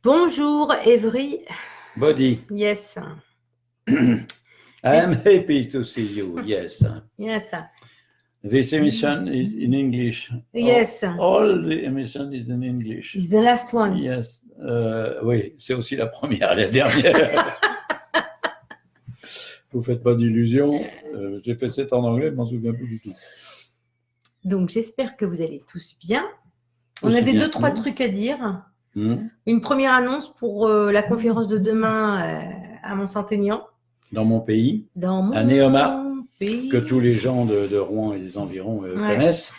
Bonjour, every. Body. Yes. I am happy to see you. Yes. Yes. This emission is in English. Yes. All the emission is in English. It's the last one. Yes. Oui, c'est aussi la première, la dernière. Vous faites pas d'illusions. J'ai fait 7 en anglais, je m'en souviens plus du tout. Donc, j'espère que vous allez tous bien. On Aussi avait bien 2-3 que nous. trucs à dire. Hmm. Une première annonce pour la conférence de demain à Mont-Saint-Aignan. Dans mon pays, Dans mon à Néoma, pays. que tous les gens de Rouen et des environs connaissent.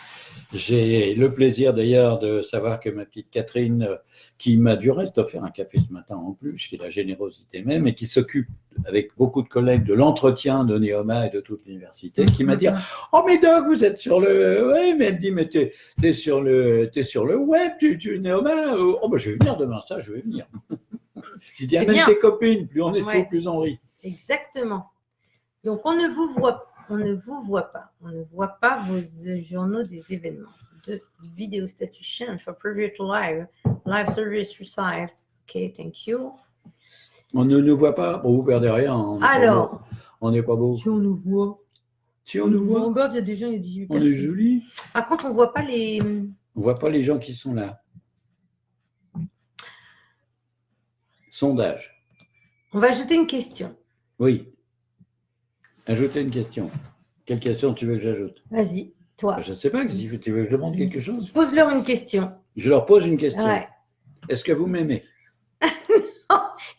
J'ai le plaisir d'ailleurs de savoir que ma petite Catherine, qui m'a du reste offert un café ce matin en plus, qui est la générosité même, et qui s'occupe avec beaucoup de collègues de l'entretien de Néoma et de toute l'université, qui m'a dit « Oh mais Doc, vous êtes sur le… » Ouais, mais elle me dit « Mais t'es sur le web, tu Néoma ?»« Oh ben je vais venir demain, ça je vais venir. » J'ai dit « Amène tes copines, plus on est de faux, plus on rit. » Exactement. Donc on ne vous voit pas. On ne vous voit pas. On ne voit pas vos journaux des événements. De vidéo statut for private live service received. OK, thank you. On ne nous voit pas. Bon, vous perdez rien. Alors, on n'est pas beau. Si on nous voit. Si on nous voit. On regarde, il y a des gens, il y a 18 personnes. On est joli. Par contre, on ne voit pas les… On ne voit pas les gens qui sont là. Sondage. On va ajouter une question. Oui. Ajouter une question. Quelle question tu veux que j'ajoute? Vas-y, toi. Je ne sais pas, si tu veux que je demande quelque chose. Pose-leur une question. Je leur pose une question. Ouais. Est-ce que vous m'aimez?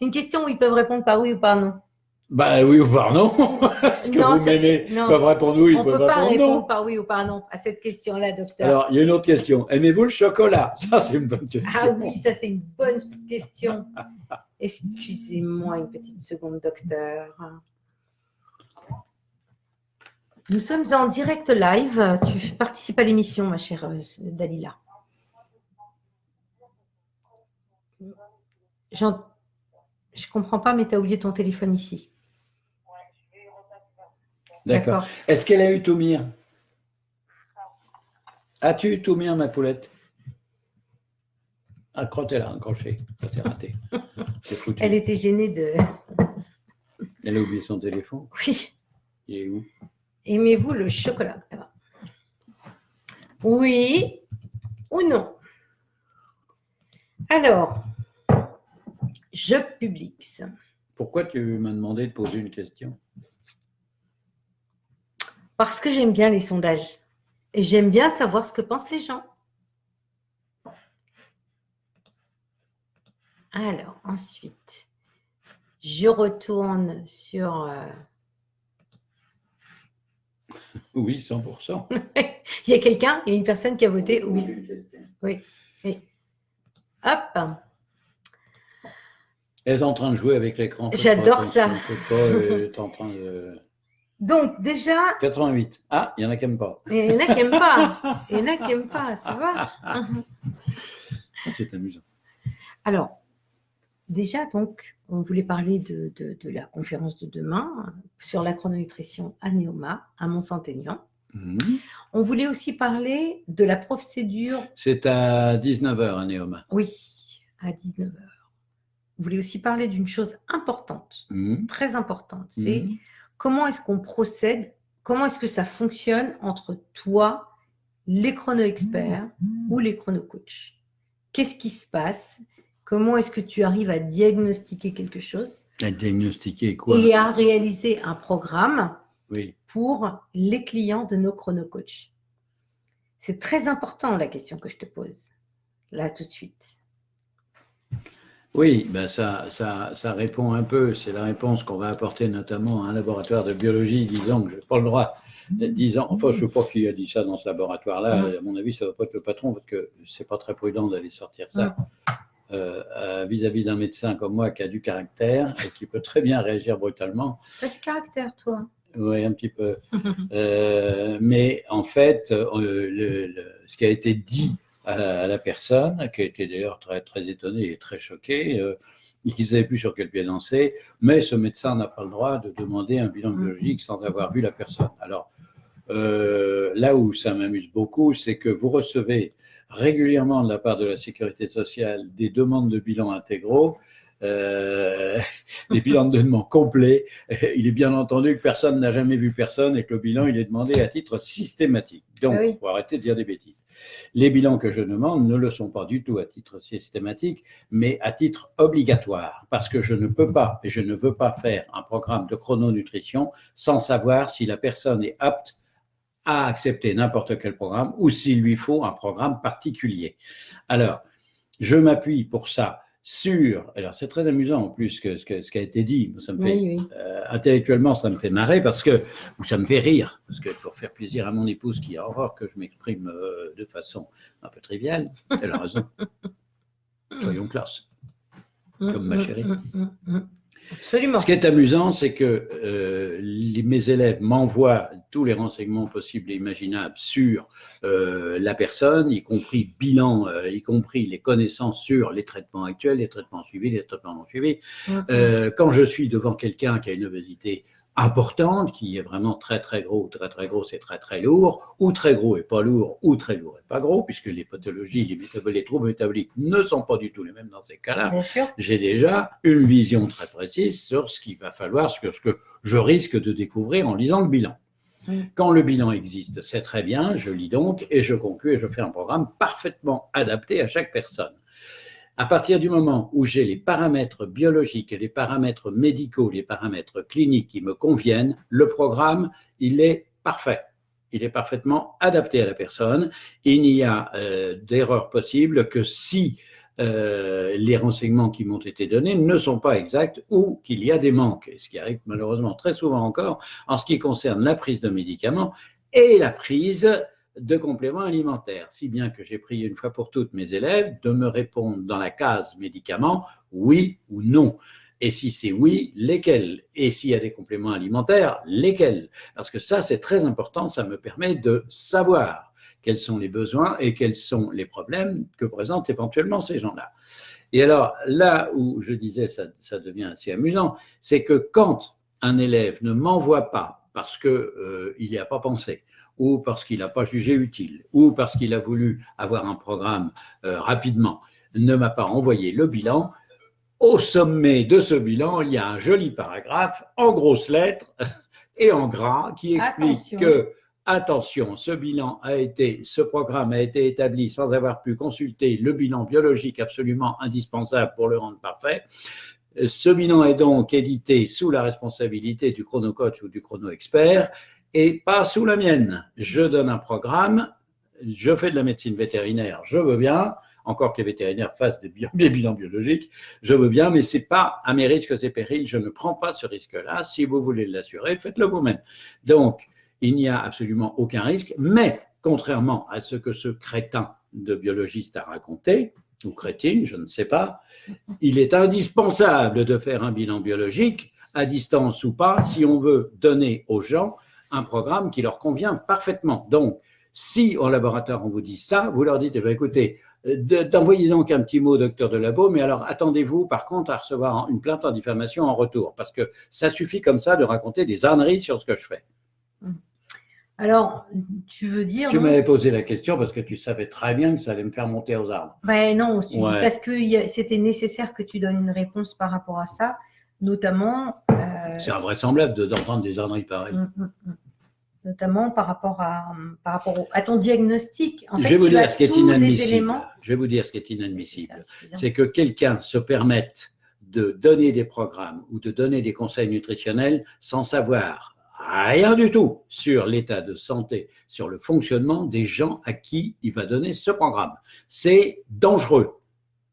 Une question où ils peuvent répondre par oui ou par non. Bah oui ou par non. Est-ce que vous m'aimez? Ils peuvent répondre oui, ils peuvent répondre non. On ne peut pas répondre par oui ou par non à cette question-là, docteur. Alors, il y a une autre question. Aimez-vous le chocolat? Ça, c'est une bonne question. Ah oui, ça, c'est une bonne question. Excusez-moi une petite seconde, docteur. Nous sommes en direct live. Tu participes à l'émission, ma chère Dalila. Je ne comprends pas, mais tu as oublié ton téléphone ici. D'accord. Est-ce qu'elle a eu Toumir? As-tu eu Toumir, ma poulette? Accroche-la, accroché. Ça s'est raté. C'est foutu. Elle était gênée de… Elle a oublié son téléphone? Oui. Il est où? Aimez-vous le chocolat? Oui ou non? Alors, je publie ça. Pourquoi tu m'as demandé de poser une question? Parce que j'aime bien les sondages. Et j'aime bien savoir ce que pensent les gens. Alors, ensuite, je retourne sur… Oui, 100%. Il y a quelqu'un, il y a une personne qui a voté oui. Oui, oui. Hop. Elle est en train de jouer avec l'écran. J'adore ça. Elle est en train de… Donc, déjà… 88. Ah, il y en a qui n'aiment pas. Il y en a qui n'aiment pas. Il y en a qui n'aiment pas, tu vois. C'est amusant. Alors, déjà, donc, on voulait parler de la conférence de demain sur la chrononutrition à Néoma, à Mont-Saint-Aignan. On voulait aussi parler de la procédure… C'est à 19h à Néoma. Oui, à 19h. On voulait aussi parler d'une chose importante, très importante. C'est comment est-ce qu'on procède, comment est-ce que ça fonctionne entre toi, les chrono-experts ou les chrono-coachs. Qu'est-ce qui se passe? Comment est-ce que tu arrives à diagnostiquer quelque chose? À diagnostiquer quoi? Et à réaliser un programme pour les clients de nos chrono-coachs. C'est très important la question que je te pose, là tout de suite. Oui, ben ça répond un peu. C'est la réponse qu'on va apporter notamment à un laboratoire de biologie disant que je n'ai pas le droit, enfin je ne sais pas qui a dit ça dans ce laboratoire-là, à mon avis ça ne va pas être le patron parce que ce n'est pas très prudent d'aller sortir ça vis-à-vis d'un médecin comme moi qui a du caractère et qui peut très bien réagir brutalement. Tu as du caractère, toi? Oui, un petit peu. Mais en fait, ce qui a été dit à la personne, qui a été d'ailleurs très, très étonnée et très choquée, et qui ne savait plus sur quel pied danser, mais ce médecin n'a pas le droit de demander un bilan biologique sans avoir vu la personne. Alors, là où ça m'amuse beaucoup, c'est que vous recevez régulièrement de la part de la Sécurité sociale des demandes de bilans intégraux, des bilans de donnement complets. Il est bien entendu que personne n'a jamais vu personne et que le bilan, il est demandé à titre systématique. Donc, il faut arrêter de dire des bêtises. Les bilans que je demande ne le sont pas du tout à titre systématique, mais à titre obligatoire, parce que je ne peux pas et je ne veux pas faire un programme de chrononutrition sans savoir si la personne est apte à accepter n'importe quel programme ou s'il lui faut un programme particulier. Alors, je m'appuie pour ça sur, alors c'est très amusant en plus ce qui a été dit, ça me fait, intellectuellement ça me fait marrer ou ça me fait rire, parce que pour faire plaisir à mon épouse qui a horreur que je m'exprime de façon un peu triviale, elle a raison. Soyons classe, comme ma chérie. Absolument. Ce qui est amusant, c'est que mes élèves m'envoient tous les renseignements possibles et imaginables sur la personne, y compris bilan, y compris les connaissances sur les traitements actuels, les traitements suivis, les traitements non suivis. Quand je suis devant quelqu'un qui a une obésité importante, qui est vraiment très très gros, c'est très très lourd, ou très gros et pas lourd, ou très lourd et pas gros, puisque les pathologies, les troubles métaboliques ne sont pas du tout les mêmes dans ces cas-là. J'ai déjà une vision très précise sur ce qu'il va falloir, ce que je risque de découvrir en lisant le bilan. Quand le bilan existe, c'est très bien, je lis donc et je conclus et je fais un programme parfaitement adapté à chaque personne. À partir du moment où j'ai les paramètres biologiques et les paramètres médicaux, les paramètres cliniques qui me conviennent, le programme, il est parfait. Il est parfaitement adapté à la personne. Il n'y a d'erreur possible que si les renseignements qui m'ont été donnés ne sont pas exacts ou qu'il y a des manques, ce qui arrive malheureusement très souvent encore en ce qui concerne la prise de médicaments et la prise de compléments alimentaires, si bien que j'ai prié une fois pour toutes mes élèves de me répondre dans la case médicaments, oui ou non. Et si c'est oui, lesquels? Et s'il y a des compléments alimentaires, lesquels? Parce que ça, c'est très important, ça me permet de savoir quels sont les besoins et quels sont les problèmes que présentent éventuellement ces gens-là. Et alors, là où je disais, ça devient assez amusant, c'est que quand un élève ne m'envoie pas parce qu'il n'y a pas pensé, ou parce qu'il n'a pas jugé utile, ou parce qu'il a voulu avoir un programme rapidement, ne m'a pas envoyé le bilan, au sommet de ce bilan, il y a un joli paragraphe en grosses lettres et en gras qui explique que, attention, ce programme a été établi sans avoir pu consulter le bilan biologique absolument indispensable pour le rendre parfait. Ce bilan est donc édité sous la responsabilité du chronocoach ou du chrono-expert et pas sous la mienne. Je donne un programme, je fais de la médecine vétérinaire, je veux bien, encore que les vétérinaires fassent des bilans biologiques, je veux bien, mais ce n'est pas à mes risques et périls, je ne prends pas ce risque-là. Si vous voulez l'assurer, faites-le vous-même. Donc, il n'y a absolument aucun risque, mais contrairement à ce que ce crétin de biologiste a raconté, ou crétine, je ne sais pas, il est indispensable de faire un bilan biologique, à distance ou pas, si on veut donner aux gens un programme qui leur convient parfaitement. Donc, si au laboratoire on vous dit ça, vous leur dites, eh bien, écoutez, d'envoyer donc un petit mot au docteur de labo, mais alors attendez-vous par contre à recevoir une plainte en diffamation en retour, parce que ça suffit comme ça de raconter des âneries sur ce que je fais. Alors, tu veux dire… Tu m'avais posé la question parce que tu savais très bien que ça allait me faire monter aux arbres. Ben non, tu dis parce que c'était nécessaire que tu donnes une réponse par rapport à ça, notamment… c'est invraisemblable d'entendre des âneries pareilles. Notamment par rapport à ton diagnostic. En fait, je vais vous dire ce qui est inadmissible. Je vais vous dire ce qui est inadmissible. C'est que quelqu'un se permette de donner des programmes ou de donner des conseils nutritionnels sans savoir rien du tout sur l'état de santé, sur le fonctionnement des gens à qui il va donner ce programme. C'est dangereux.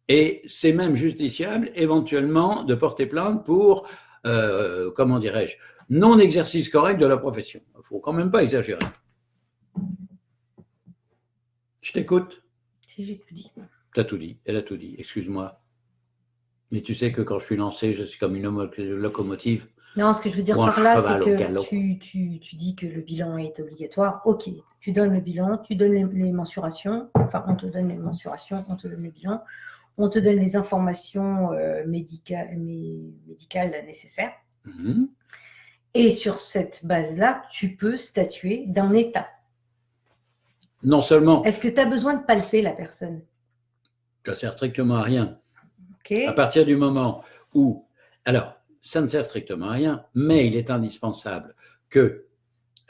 Et c'est même justiciable éventuellement de porter plainte pour, comment dirais-je, non-exercice correct de la profession. Il ne faut quand même pas exagérer. Je t'écoute. Si j'ai tout dit. Tu as tout dit, elle a tout dit, excuse-moi. Mais tu sais que quand je suis lancé, je suis comme une locomotive. Non, ce que je veux dire par là, c'est que tu dis que le bilan est obligatoire. Ok, tu donnes le bilan, tu donnes les mensurations. Enfin, on te donne les mensurations, on te donne le bilan. On te donne les informations médicales nécessaires. Et sur cette base-là, tu peux statuer d'un état. non seulement… Est-ce que tu as besoin de palper la personne? Ça ne sert strictement à rien. Okay. À partir du moment où… Alors, ça ne sert strictement à rien, mais il est indispensable que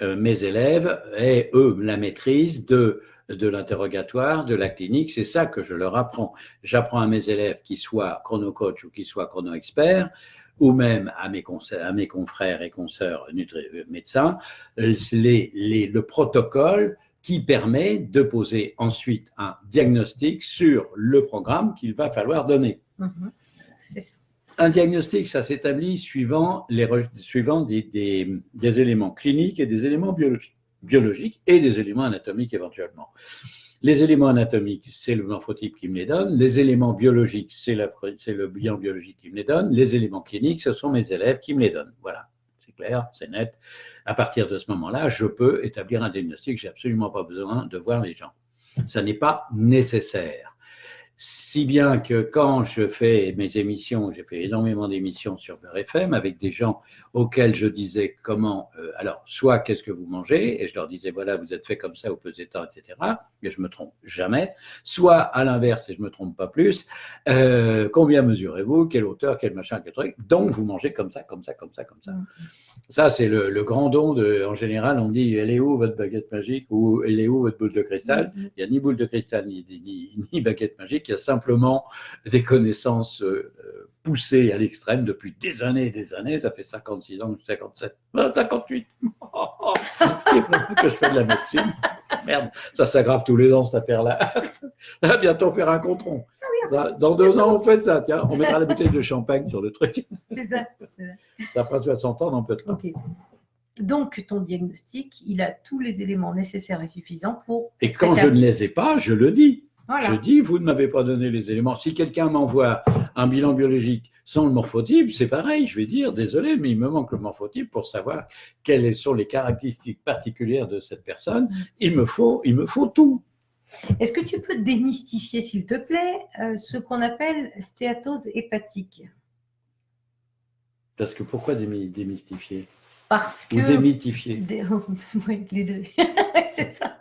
mes élèves aient, eux, la maîtrise de l'interrogatoire, de la clinique. C'est ça que je leur apprends. J'apprends à mes élèves, qu'ils soient chrono-coach ou qu'ils soient chrono-experts, ou même à mes confrères et consoeurs médecins, le protocole qui permet de poser ensuite un diagnostic sur le programme qu'il va falloir donner. C'est ça. Un diagnostic, ça s'établit suivant des éléments cliniques et des éléments biologiques et des éléments anatomiques éventuellement. Les éléments anatomiques, c'est le morphotype qui me les donne. Les éléments biologiques, c'est le bilan biologique qui me les donne. Les éléments cliniques, ce sont mes élèves qui me les donnent. Voilà, c'est clair, c'est net. À partir de ce moment-là, je peux établir un diagnostic. Je n'ai absolument pas besoin de voir les gens. Ça n'est pas nécessaire. Si bien que quand je fais mes émissions, j'ai fait énormément d'émissions sur Beurre FM avec des gens auxquels je disais comment, alors, soit qu'est-ce que vous mangez, et je leur disais, voilà, vous êtes fait comme ça, vous pesez tant, etc., et je me trompe jamais, soit à l'inverse, et je me trompe pas plus, combien mesurez-vous, quelle hauteur, quel machin, quel truc, donc vous mangez comme ça, comme ça, comme ça, comme ça. Ça, c'est le grand don en général, on dit, elle est où votre baguette magique ou elle est où votre boule de cristal? Il n'y a ni boule de cristal, ni baguette magique, il y a simplement des connaissances poussées à l'extrême depuis des années et des années. Ça fait 56 ans, 57, 58. Que je fais de la médecine. Merde, ça s'aggrave tous les ans, cette affaire-là. Ça va bientôt faire un contron. Dans 2 ans, on fait ça, tiens, on mettra la bouteille de champagne sur le truc. C'est ça. Ça fera 60 ans dans peu de temps. Okay. Donc, ton diagnostic, il a tous les éléments nécessaires et suffisants pour… Et quand je ne les ai pas, je le dis. Voilà. Je dis, vous ne m'avez pas donné les éléments. Si quelqu'un m'envoie un bilan biologique sans le morphotype, c'est pareil. Je vais dire, désolé, mais il me manque le morphotype pour savoir quelles sont les caractéristiques particulières de cette personne. Il me faut tout. Est-ce que tu peux démystifier, s'il te plaît, ce qu'on appelle stéatose hépatique? Parce que pourquoi démystifier? Parce que… Ou démythifier. Oui, les deux. C'est ça.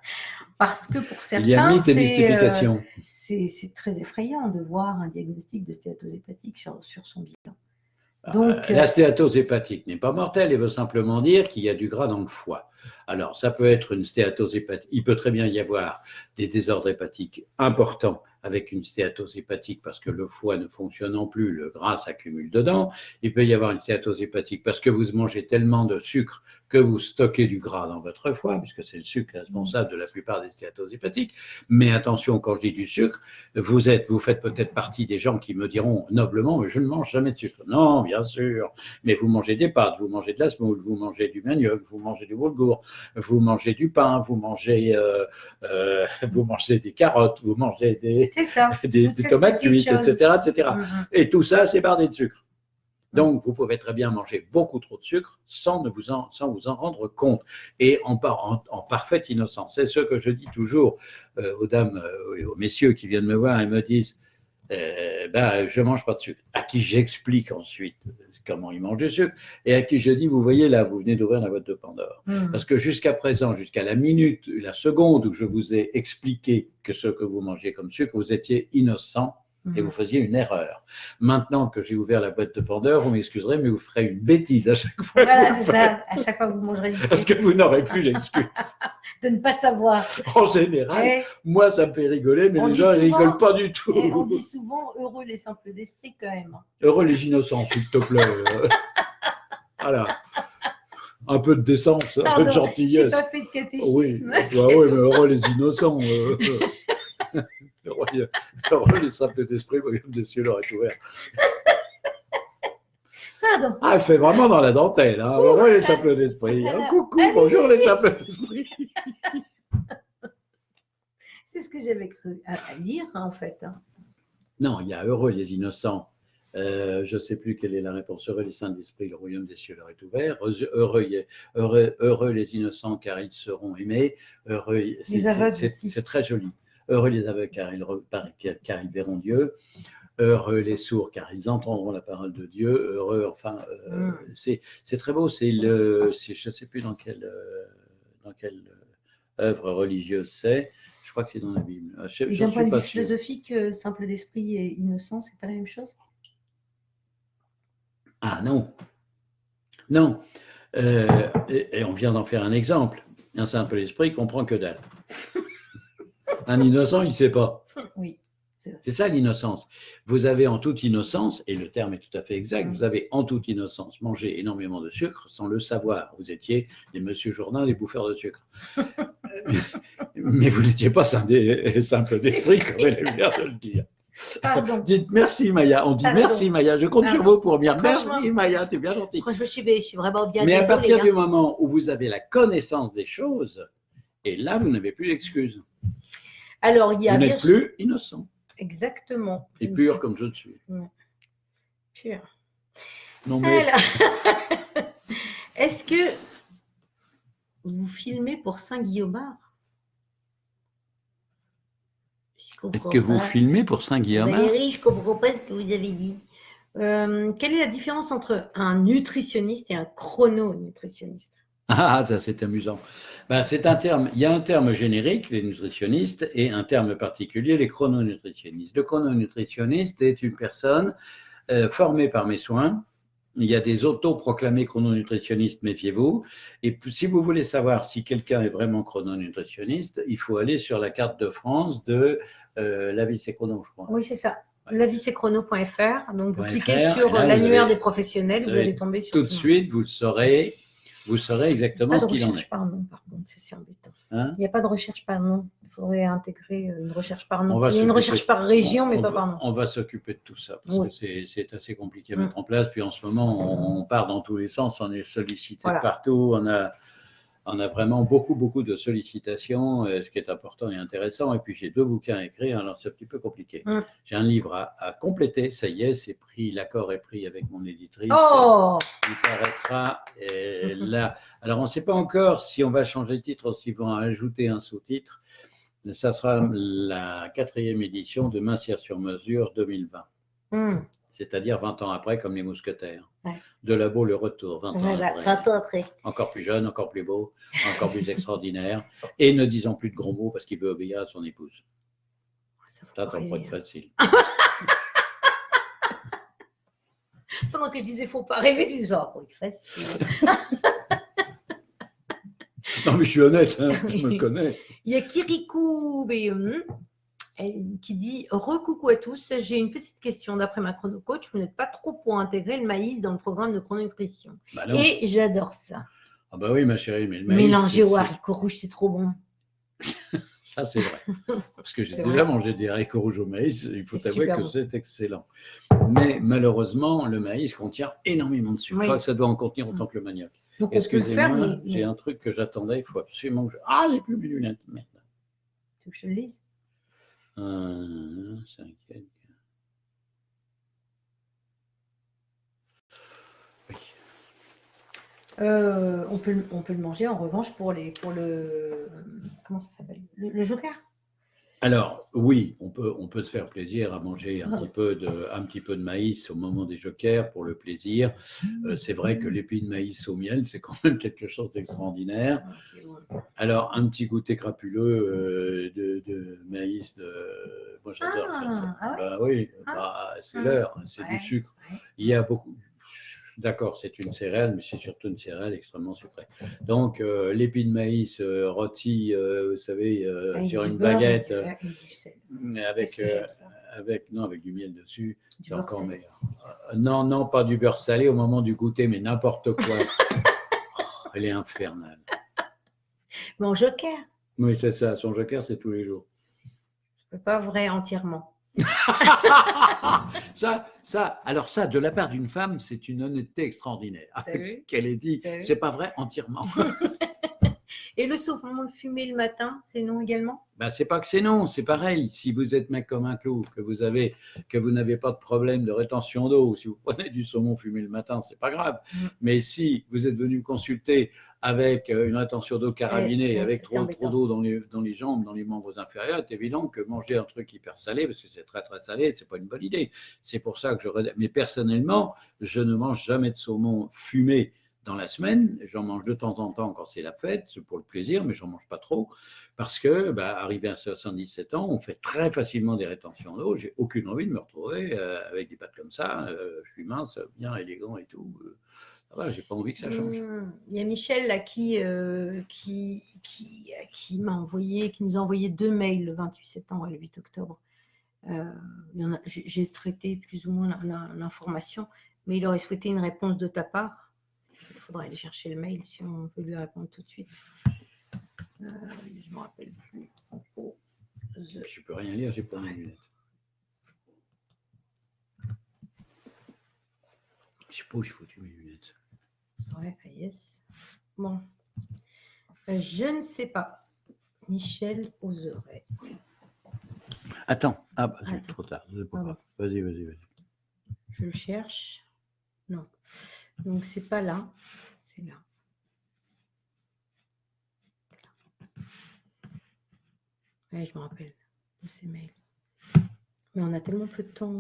Parce que pour certains, il y a mythe et mystification. C'est très effrayant de voir un diagnostic de stéatose hépatique sur son bilan. Donc, la stéatose hépatique n'est pas mortelle, elle veut simplement dire qu'il y a du gras dans le foie. Alors, ça peut être une stéatose hépatique. Il peut très bien y avoir des désordres hépatiques importants avec une stéatose hépatique parce que le foie ne fonctionnant plus, le gras s'accumule dedans. Il peut y avoir une stéatose hépatique parce que vous mangez tellement de sucre que vous stockez du gras dans votre foie, puisque c'est le sucre responsable de la plupart des stéatoses hépatiques. Mais attention, quand je dis du sucre, vous faites peut-être partie des gens qui me diront noblement, mais je ne mange jamais de sucre. Non, bien sûr, mais vous mangez des pâtes, vous mangez de la semoule, vous mangez du manioc, vous mangez du boulgour, vous mangez du pain, vous mangez des carottes, vous mangez des tomates cuites, etc., etc. Et tout ça, c'est bardé de sucre. Donc, vous pouvez très bien manger beaucoup trop de sucre sans vous en rendre compte et en parfaite innocence. C'est ce que je dis toujours aux dames, aux messieurs qui viennent me voir et me disent je ne mange pas de sucre. À qui j'explique ensuite comment ils mangent du sucre et à qui je dis, vous voyez là, vous venez d'ouvrir la boîte de Pandore. Parce que jusqu'à présent, jusqu'à la seconde où je vous ai expliqué que ce que vous mangez comme sucre, vous étiez innocent et vous faisiez une erreur. Maintenant que j'ai ouvert la boîte de Pandore, vous m'excuserez, mais vous ferez une bêtise à chaque fois. Voilà, c'est ça, à chaque fois que vous mangerez du sucre. Parce que vous n'aurez plus l'excuse. De ne pas savoir. En général, moi, ça me fait rigoler, mais les gens ne rigolent pas du tout. Et on dit souvent heureux les simples d'esprit quand même. Heureux les innocents, s'il te plaît. Voilà. Un peu de décence, un peu de gentillesse. Je n'ai pas fait de catéchisme. Oui, mais heureux les innocents. Heureux les simples d'esprit, le royaume des cieux leur est ouvert. Pardon. Ah, elle fait vraiment dans la dentelle. Hein. Heureux les simples d'esprit. Hein. Coucou, bonjour les simples d'esprit. C'est ce que j'avais cru à lire, en fait. Non, il y a heureux les innocents. Je ne sais plus quelle est la réponse. Heureux les saints d'esprit, le royaume des cieux leur est ouvert. Heureux les innocents, car ils seront aimés. Heureux, c'est très joli. Heureux les aveugles, car ils verront Dieu. Heureux les sourds, car ils entendront la parole de Dieu. Heureux, enfin, c'est très beau. Je ne sais plus dans quel œuvre religieuse c'est. Je crois que c'est dans la Bible. Et d'un point de vue philosophique, simple d'esprit et innocent, c'est pas la même chose? Ah non. Non. Et on vient d'en faire un exemple. Un simple esprit comprend que dalle. Un innocent, il ne sait pas. Oui. C'est ça l'innocence. Vous avez en toute innocence, et le terme est tout à fait exact, vous avez en toute innocence mangé énormément de sucre sans le savoir. Vous étiez des Monsieur Jourdain, des bouffeurs de sucre. Mais vous n'étiez pas simple d'esprit, comme elle vient de le dire. Pardon. Dites merci Maya. On dit merci Maya. Je compte sur vous pour dire merci Maya. T'es bien gentille. Franchement, je suis vraiment bien. Mais à partir du moment où vous avez la connaissance des choses, et là, vous n'avez plus d'excuses. Alors, il y a. Vous n'êtes plus innocent. Exactement. Et pur comme je le suis. Pur. Non mais. Est-ce que vous filmez pour Saint-Guillaumard? Est-ce que vous filmez pour Saint-Guillaumard? Valérie, je ne comprends pas ce que vous avez dit. Quelle est la différence entre un nutritionniste et un chrononutritionniste? Ah, ça c'est amusant. Ben, c'est un terme, il y a un terme générique, les nutritionnistes, et un terme particulier, les chrononutritionnistes. Le chrononutritionniste est une personne formée par mes soins. Il y a des autoproclamés chrononutritionnistes, méfiez-vous. Et si vous voulez savoir si quelqu'un est vraiment chrononutritionniste, il faut aller sur la carte de France de La Vie c'est chrono, je crois. Oui, c'est ça. Ouais. lavicechrono.fr. Donc, vous cliquez sur l'annuaire des professionnels, vous allez tomber sur. Tout de suite, vous saurez exactement ce qu'il en est. Il n'y a pas de recherche par nom, par contre, c'est embêtant. Il n'y a pas de recherche par nom. Il faudrait intégrer une recherche par nom. Il y a une recherche par région, mais pas par nom. On va s'occuper de tout ça, parce que c'est assez compliqué à mettre en place. Puis en ce moment, on part dans tous les sens, on est sollicité de partout. On a vraiment beaucoup de sollicitations, ce qui est important et intéressant. Et puis j'ai 2 bouquins à écrire, alors c'est un petit peu compliqué. J'ai un livre à compléter, ça y est, c'est pris, l'accord est pris avec mon éditrice. Oh, il paraîtra là. Alors on ne sait pas encore si on va changer de titre ou s'ils vont ajouter un sous-titre. Ça sera la 4e édition de Mincière sur mesure 2020. C'est-à-dire 20 ans après, comme les mousquetaires. Ouais. De Labo, le retour, 20 ans après. 20 ans après. Encore plus jeune, encore plus beau, encore plus extraordinaire. Et ne disant plus de gros mots parce qu'il veut obéir à son épouse. Ça va pas être facile. Pendant que je disais, faut pas rêver, tu dis, ça va pas être facile. Non, mais je suis honnête, hein, je me connais. Il y a Kirikou qui dit « Recoucou à tous, j'ai une petite question. D'après ma chrono-coach, vous n'êtes pas trop pour intégrer le maïs dans le programme de chrononutrition. Bah » Et j'adore ça. Ah bah oui, ma chérie, mais le maïs… Mélanger aux haricots rouges, c'est trop bon. Ça, c'est vrai. Parce que j'ai déjà mangé des haricots rouges au maïs, il faut avouer que c'est excellent. Mais malheureusement, le maïs contient énormément de sucre. Je crois que ça doit en contenir autant que le manioc. Excusez-moi, j'ai un truc que j'attendais, il faut absolument que je… Ah, j'ai plus mes lunettes, merde. Tu veux que je le lise? 5e. Oui. On peut le manger en revanche pour le comment ça s'appelle, le joker. Alors oui, on peut se faire plaisir à manger un petit peu de maïs au moment des jokers pour le plaisir. C'est vrai que l'épi de maïs au miel, c'est quand même quelque chose d'extraordinaire. Alors un petit goûter crapuleux de maïs, moi j'adore faire ça. Ah, bah oui, c'est l'heure, c'est du sucre. Il y a beaucoup. D'accord, c'est une céréale, mais c'est surtout une céréale extrêmement sucrée. Donc, l'épi de maïs rôti, vous savez, sur une baguette, avec du miel dessus, c'est encore meilleur. Non, pas du beurre salé au moment du goûter, mais n'importe quoi. Elle est infernale. Mon joker. Oui, c'est ça. Son joker, c'est tous les jours. Je ne peux pas vrai entièrement. Alors ça, de la part d'une femme, c'est une honnêteté extraordinaire. Qu'elle ait dit, c'est pas vrai entièrement. Et le saumon fumé le matin, c'est non également? Ben, c'est pas que c'est non, c'est pareil. Si vous êtes mec comme un clou, que vous n'avez pas de problème de rétention d'eau, si vous prenez du saumon fumé le matin, c'est pas grave. Mais si vous êtes venu me consulter avec une rétention d'eau carabinée, avec trop d'eau dans les jambes, dans les membres inférieurs, c'est évident que manger un truc hyper salé, parce que c'est très très salé, c'est pas une bonne idée. C'est pour ça que mais personnellement, je ne mange jamais de saumon fumé dans la semaine. J'en mange de temps en temps quand c'est la fête, c'est pour le plaisir, mais j'en mange pas trop parce que, arrivé à 77 ans, on fait très facilement des rétentions d'eau. J'ai aucune envie de me retrouver avec des pattes comme ça. Je suis mince, bien élégant et tout. J'ai pas envie que ça change. Il y a Michel là qui m'a envoyé, qui nous a envoyé 2 mails le 28 septembre et le 8 octobre. J'ai traité plus ou moins l'information, mais il aurait souhaité une réponse de ta part. Il faudrait aller chercher le mail si on veut lui répondre tout de suite. Je me rappelle plus. Je peux rien lire, j'ai pas mes lunettes. Je sais pas où j'ai foutu mes lunettes. Ouais, yes. Bon. Je ne sais pas. Michel oserait. Attends. Trop tard. Je peux pas. Vas-y. Je le cherche. Non. Donc, c'est pas là. C'est là. Ouais, je me rappelle de ces mails. Mais on a tellement peu de temps.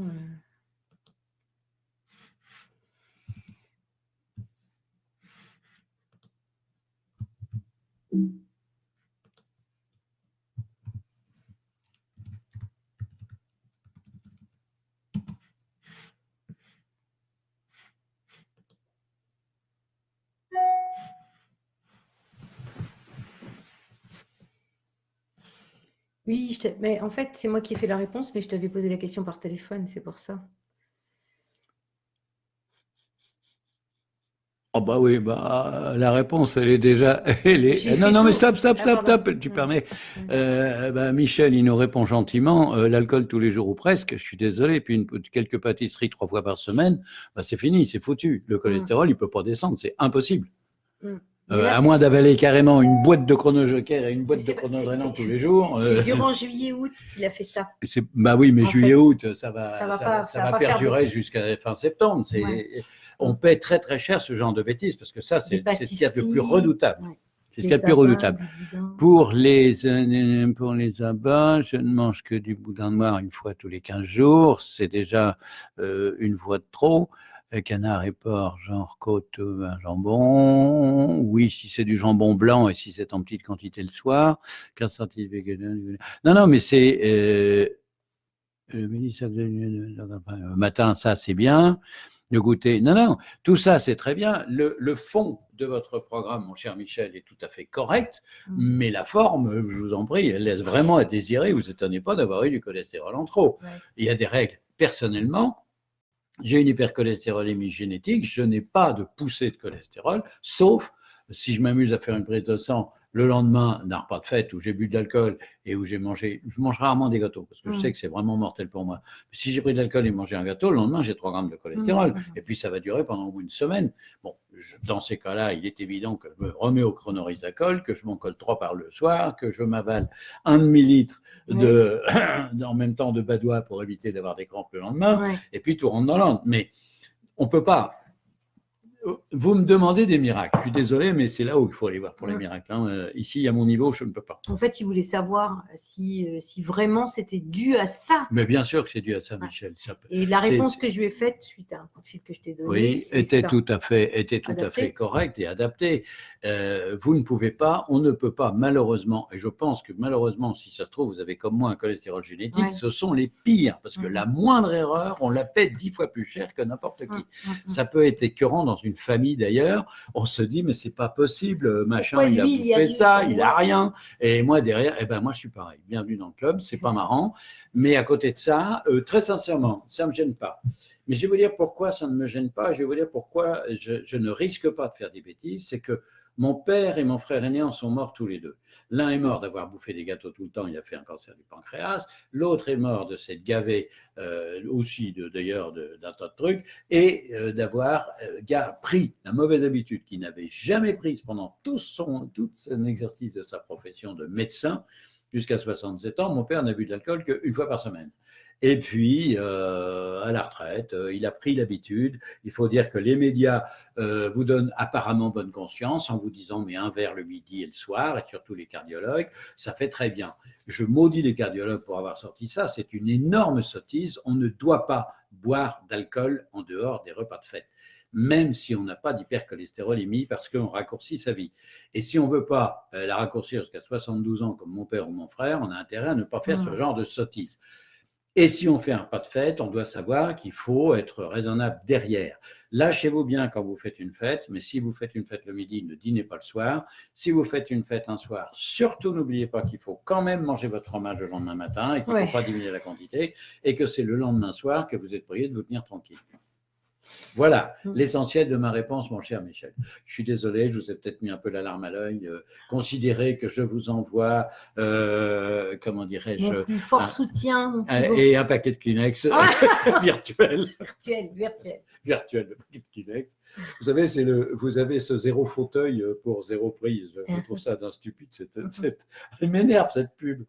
Oui, mais en fait, c'est moi qui ai fait la réponse, mais je t'avais posé la question par téléphone, c'est pour ça. Oh bah oui, la réponse, elle est déjà... Non, mais stop, tu permets. Michel, il nous répond gentiment, l'alcool tous les jours ou presque, je suis désolé, puis quelques pâtisseries 3 fois par semaine, c'est fini, c'est foutu. Le cholestérol, il ne peut pas descendre, c'est impossible. À moins d'avaler carrément une boîte de Chrono Joker et une boîte de Chronodrénan tous les jours. C'est durant juillet-août qu'il a fait ça. Oui, mais juillet-août, ça va perdurer jusqu'à fin septembre. On paie très très cher ce genre de bêtises parce que ça, c'est ce qu'il y a de plus redoutable. C'est ce qu'il y a de plus redoutable. Pour les abats, je ne mange que du boudin noir une fois tous les 15 jours. C'est déjà une fois de trop. Canard et porc, genre côte, jambon. Oui, si c'est du jambon blanc et si c'est en petite quantité le soir. 15 centilitres végétal. Non, mais c'est le matin, ça c'est bien. Le goûter. Non, tout ça c'est très bien. Le fond de votre programme, mon cher Michel, est tout à fait correct, mais la forme, je vous en prie, elle laisse vraiment à désirer. Vous étonnez pas d'avoir eu du cholestérol en trop. Ouais. Il y a des règles. Personnellement, j'ai une hypercholestérolémie génétique, je n'ai pas de poussée de cholestérol, sauf si je m'amuse à faire une prise de sang le lendemain d'un repas de fête où j'ai bu de l'alcool et où je mange rarement des gâteaux parce que je sais que c'est vraiment mortel pour moi. Mais si j'ai pris de l'alcool et mangé un gâteau, le lendemain j'ai 3 grammes de cholestérol et puis ça va durer pendant au moins une semaine. Bon, dans ces cas-là, il est évident que je me remets au chronorisacol, que je m'en colle 3 par le soir, que je m'avale 1 demi-litre en même temps de badois pour éviter d'avoir des crampes le lendemain et puis tout rentre dans l'ordre. Mais on ne peut pas. Vous me demandez des miracles. Je suis désolé, mais c'est là où il faut aller voir pour les miracles. Ici, à mon niveau, je ne peux pas. En fait, il voulait savoir si vraiment c'était dû à ça. Mais bien sûr que c'est dû à ça, Michel. Et la réponse que je lui ai faite, suite à un coup de fil que je t'ai donné, était tout à fait correcte et adaptée. Vous ne pouvez pas, on ne peut pas, malheureusement, et je pense que malheureusement, si ça se trouve, vous avez comme moi un cholestérol génétique, ce sont les pires, parce que la moindre erreur, on la paie 10 fois plus cher que n'importe qui. Ça peut être écœurant dans une famille d'ailleurs, on se dit mais c'est pas possible, machin, il a bouffé ça, il a rien, et moi derrière, moi je suis pareil, bienvenue dans le club, c'est pas marrant, mais à côté de ça, très sincèrement, ça me gêne pas. Mais je vais vous dire pourquoi ça ne me gêne pas, je vais vous dire pourquoi je ne risque pas de faire des bêtises, c'est que mon père et mon frère aîné en sont morts tous les deux. L'un est mort d'avoir bouffé des gâteaux tout le temps, il a fait un cancer du pancréas. L'autre est mort de s'être gavé aussi d'ailleurs d'un tas de trucs et d'avoir pris la mauvaise habitude qu'il n'avait jamais prise pendant tout son exercice de sa profession de médecin jusqu'à 67 ans. Mon père n'a bu de l'alcool qu'une fois par semaine. Et puis, à la retraite, il a pris l'habitude. Il faut dire que les médias vous donnent apparemment bonne conscience en vous disant mais un verre le midi et le soir, et surtout les cardiologues, ça fait très bien. Je maudis les cardiologues pour avoir sorti ça. C'est une énorme sottise. On ne doit pas boire d'alcool en dehors des repas de fête. même si on n'a pas d'hypercholestérolémie, parce qu'on raccourcit sa vie. Et si on ne veut pas la raccourcir jusqu'à 72 ans, comme mon père ou mon frère, on a intérêt à ne pas faire ce genre de sottise. Et si on fait un pas de fête, on doit savoir qu'il faut être raisonnable derrière. Lâchez-vous bien quand vous faites une fête, mais si vous faites une fête le midi, ne dînez pas le soir. Si vous faites une fête un soir, surtout n'oubliez pas qu'il faut quand même manger votre fromage le lendemain matin et qu'il ne faut pas diminuer la quantité et que c'est le lendemain soir que vous êtes prié de vous tenir tranquille. Voilà l'essentiel de ma réponse, mon cher Michel. Je suis désolé, je vous ai peut-être mis un peu la larme à l'œil. Considérez que je vous envoie, comment dirais-je, mon plus fort soutien. Et un paquet de Kleenex virtuel. Virtuel, le paquet de Kleenex. Vous savez, vous avez ce zéro fauteuil pour zéro prix. Je trouve ça d'un stupide. Elle m'énerve, cette pub.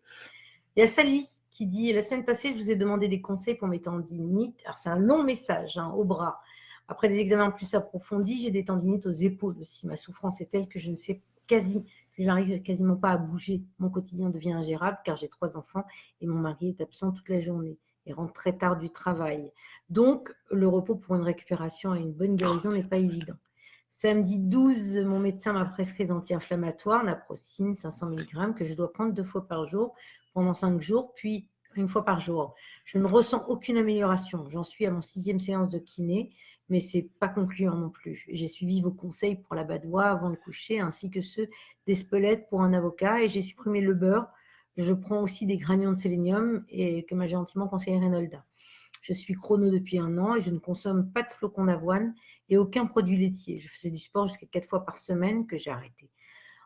Il y a Sally qui dit, la semaine passée, je vous ai demandé des conseils pour mes tendinites. Alors, c'est un long message, au bras. Après des examens plus approfondis, j'ai des tendinites aux épaules aussi. Ma souffrance est telle que je n'arrive quasiment pas à bouger. Mon quotidien devient ingérable car j'ai 3 enfants et mon mari est absent toute la journée et rentre très tard du travail. Donc, le repos pour une récupération et une bonne guérison n'est pas évident. Samedi 12, mon médecin m'a prescrit des anti-inflammatoires, naproxine, 500 mg, que je dois prendre 2 fois par jour pendant 5 jours, puis 1 fois par jour. Je ne ressens aucune amélioration. J'en suis à mon 6e séance de kiné, mais ce n'est pas concluant non plus. J'ai suivi vos conseils pour la badoie avant le coucher, ainsi que ceux d'Espelette pour un avocat, et j'ai supprimé le beurre. Je prends aussi des granions de sélénium et que m'a gentiment conseillé Reynolda. Je suis chrono depuis 1 an et je ne consomme pas de flocons d'avoine et aucun produit laitier. Je faisais du sport jusqu'à 4 fois par semaine que j'ai arrêté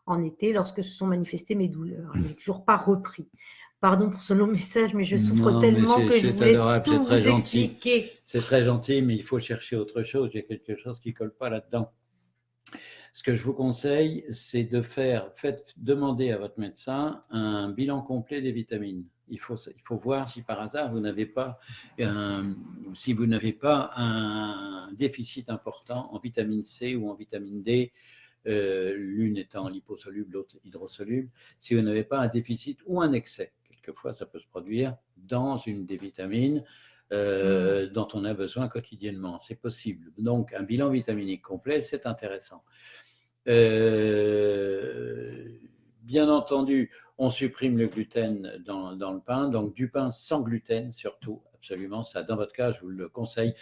en été lorsque se sont manifestées mes douleurs. Je n'ai toujours pas repris. Pardon pour ce long message, mais je souffre tellement que je voulais tout vous expliquer. C'est très gentil, mais il faut chercher autre chose. Il y a quelque chose qui ne colle pas là-dedans. Ce que je vous conseille, c'est de demander à votre médecin un bilan complet des vitamines. Il faut voir si par hasard vous n'avez pas un déficit important en vitamine C ou en vitamine D, l'une étant liposoluble, l'autre hydrosoluble, si vous n'avez pas un déficit ou un excès. Quelquefois, ça peut se produire dans une des vitamines dont on a besoin quotidiennement. C'est possible. Donc, un bilan vitaminique complet, c'est intéressant. Bien entendu, on supprime le gluten dans le pain, donc du pain sans gluten surtout, absolument, ça dans votre cas, je vous le conseille.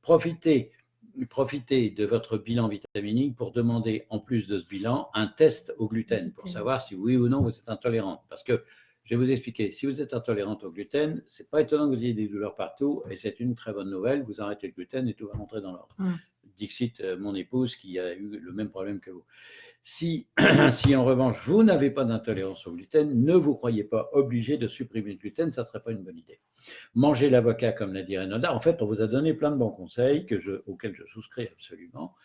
Profitez de votre bilan vitaminique pour demander, en plus de ce bilan, un test au gluten pour savoir si oui ou non vous êtes intolérante. Parce que, je vais vous expliquer, si vous êtes intolérante au gluten, ce n'est pas étonnant que vous ayez des douleurs partout et c'est une très bonne nouvelle, vous arrêtez le gluten et tout va rentrer dans l'ordre. Dixit, mon épouse, qui a eu le même problème que vous. Si en revanche, vous n'avez pas d'intolérance au gluten, ne vous croyez pas obligé de supprimer le gluten, ça ne serait pas une bonne idée. Mangez l'avocat, comme l'a dit Reynolda. En fait, on vous a donné plein de bons conseils auxquels je souscris absolument.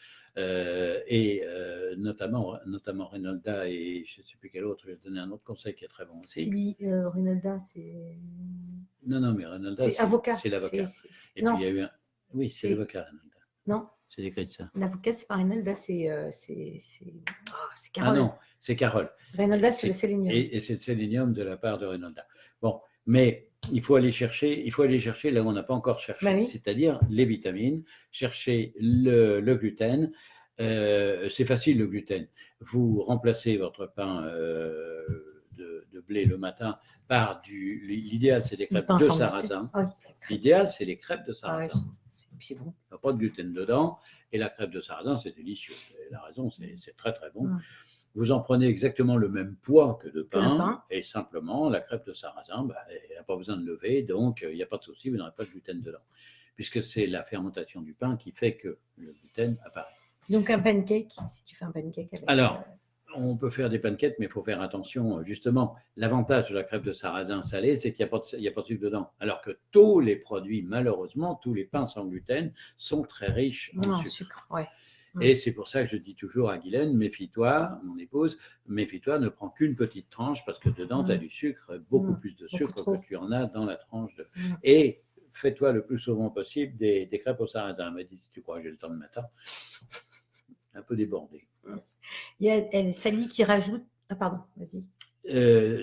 Notamment Reynolda et je ne sais plus quel autre, je vais donner un autre conseil qui est très bon aussi. Si Reynolda, c'est... Non, mais Reynolda, c'est avocat. C'est l'avocat. Et non. puis il y a eu un... Oui, c'est l'avocat, Reynolda. Non. C'est écrit de ça. L'avocat, c'est pas Reynolda, c'est Carole. Ah non, c'est Carole. Reynolda, c'est le sélénium. Et c'est le sélénium de la part de Reynolda. Bon, mais il faut aller chercher là où on n'a pas encore cherché, c'est-à-dire les vitamines, chercher le gluten. C'est facile le gluten. Vous remplacez votre pain de blé le matin par l'idéal, c'est des crêpes de sarrasin. L'idéal, c'est les crêpes de sarrasin. C'est bon. Il n'y a pas de gluten dedans. Et la crêpe de sarrasin, c'est délicieux. La raison, c'est très très bon. Vous en prenez exactement le même poids que de pain. Et simplement, la crêpe de sarrasin, elle n'a pas besoin de lever. Donc, il n'y a pas de souci, vous n'aurez pas de gluten dedans. Puisque c'est la fermentation du pain qui fait que le gluten apparaît. Donc, un pancake, si tu fais un pancake avec... Alors, on peut faire des pancakes, mais il faut faire attention. Justement, l'avantage de la crêpe de sarrasin salée, c'est qu'il n'y a pas de sucre dedans. Alors que tous les produits, malheureusement, tous les pains sans gluten sont très riches en sucre. Et c'est pour ça que je dis toujours à Guylaine, méfie-toi, mon épouse, méfie-toi, ne prends qu'une petite tranche parce que dedans, tu as du sucre, beaucoup plus de sucre que tu en as dans la tranche. Et fais-toi le plus souvent possible des crêpes au sarrasin. Elle m'a dit, si tu crois que j'ai le temps le matin, un peu débordé. Il y a Sally qui rajoute... Ah pardon, vas-y.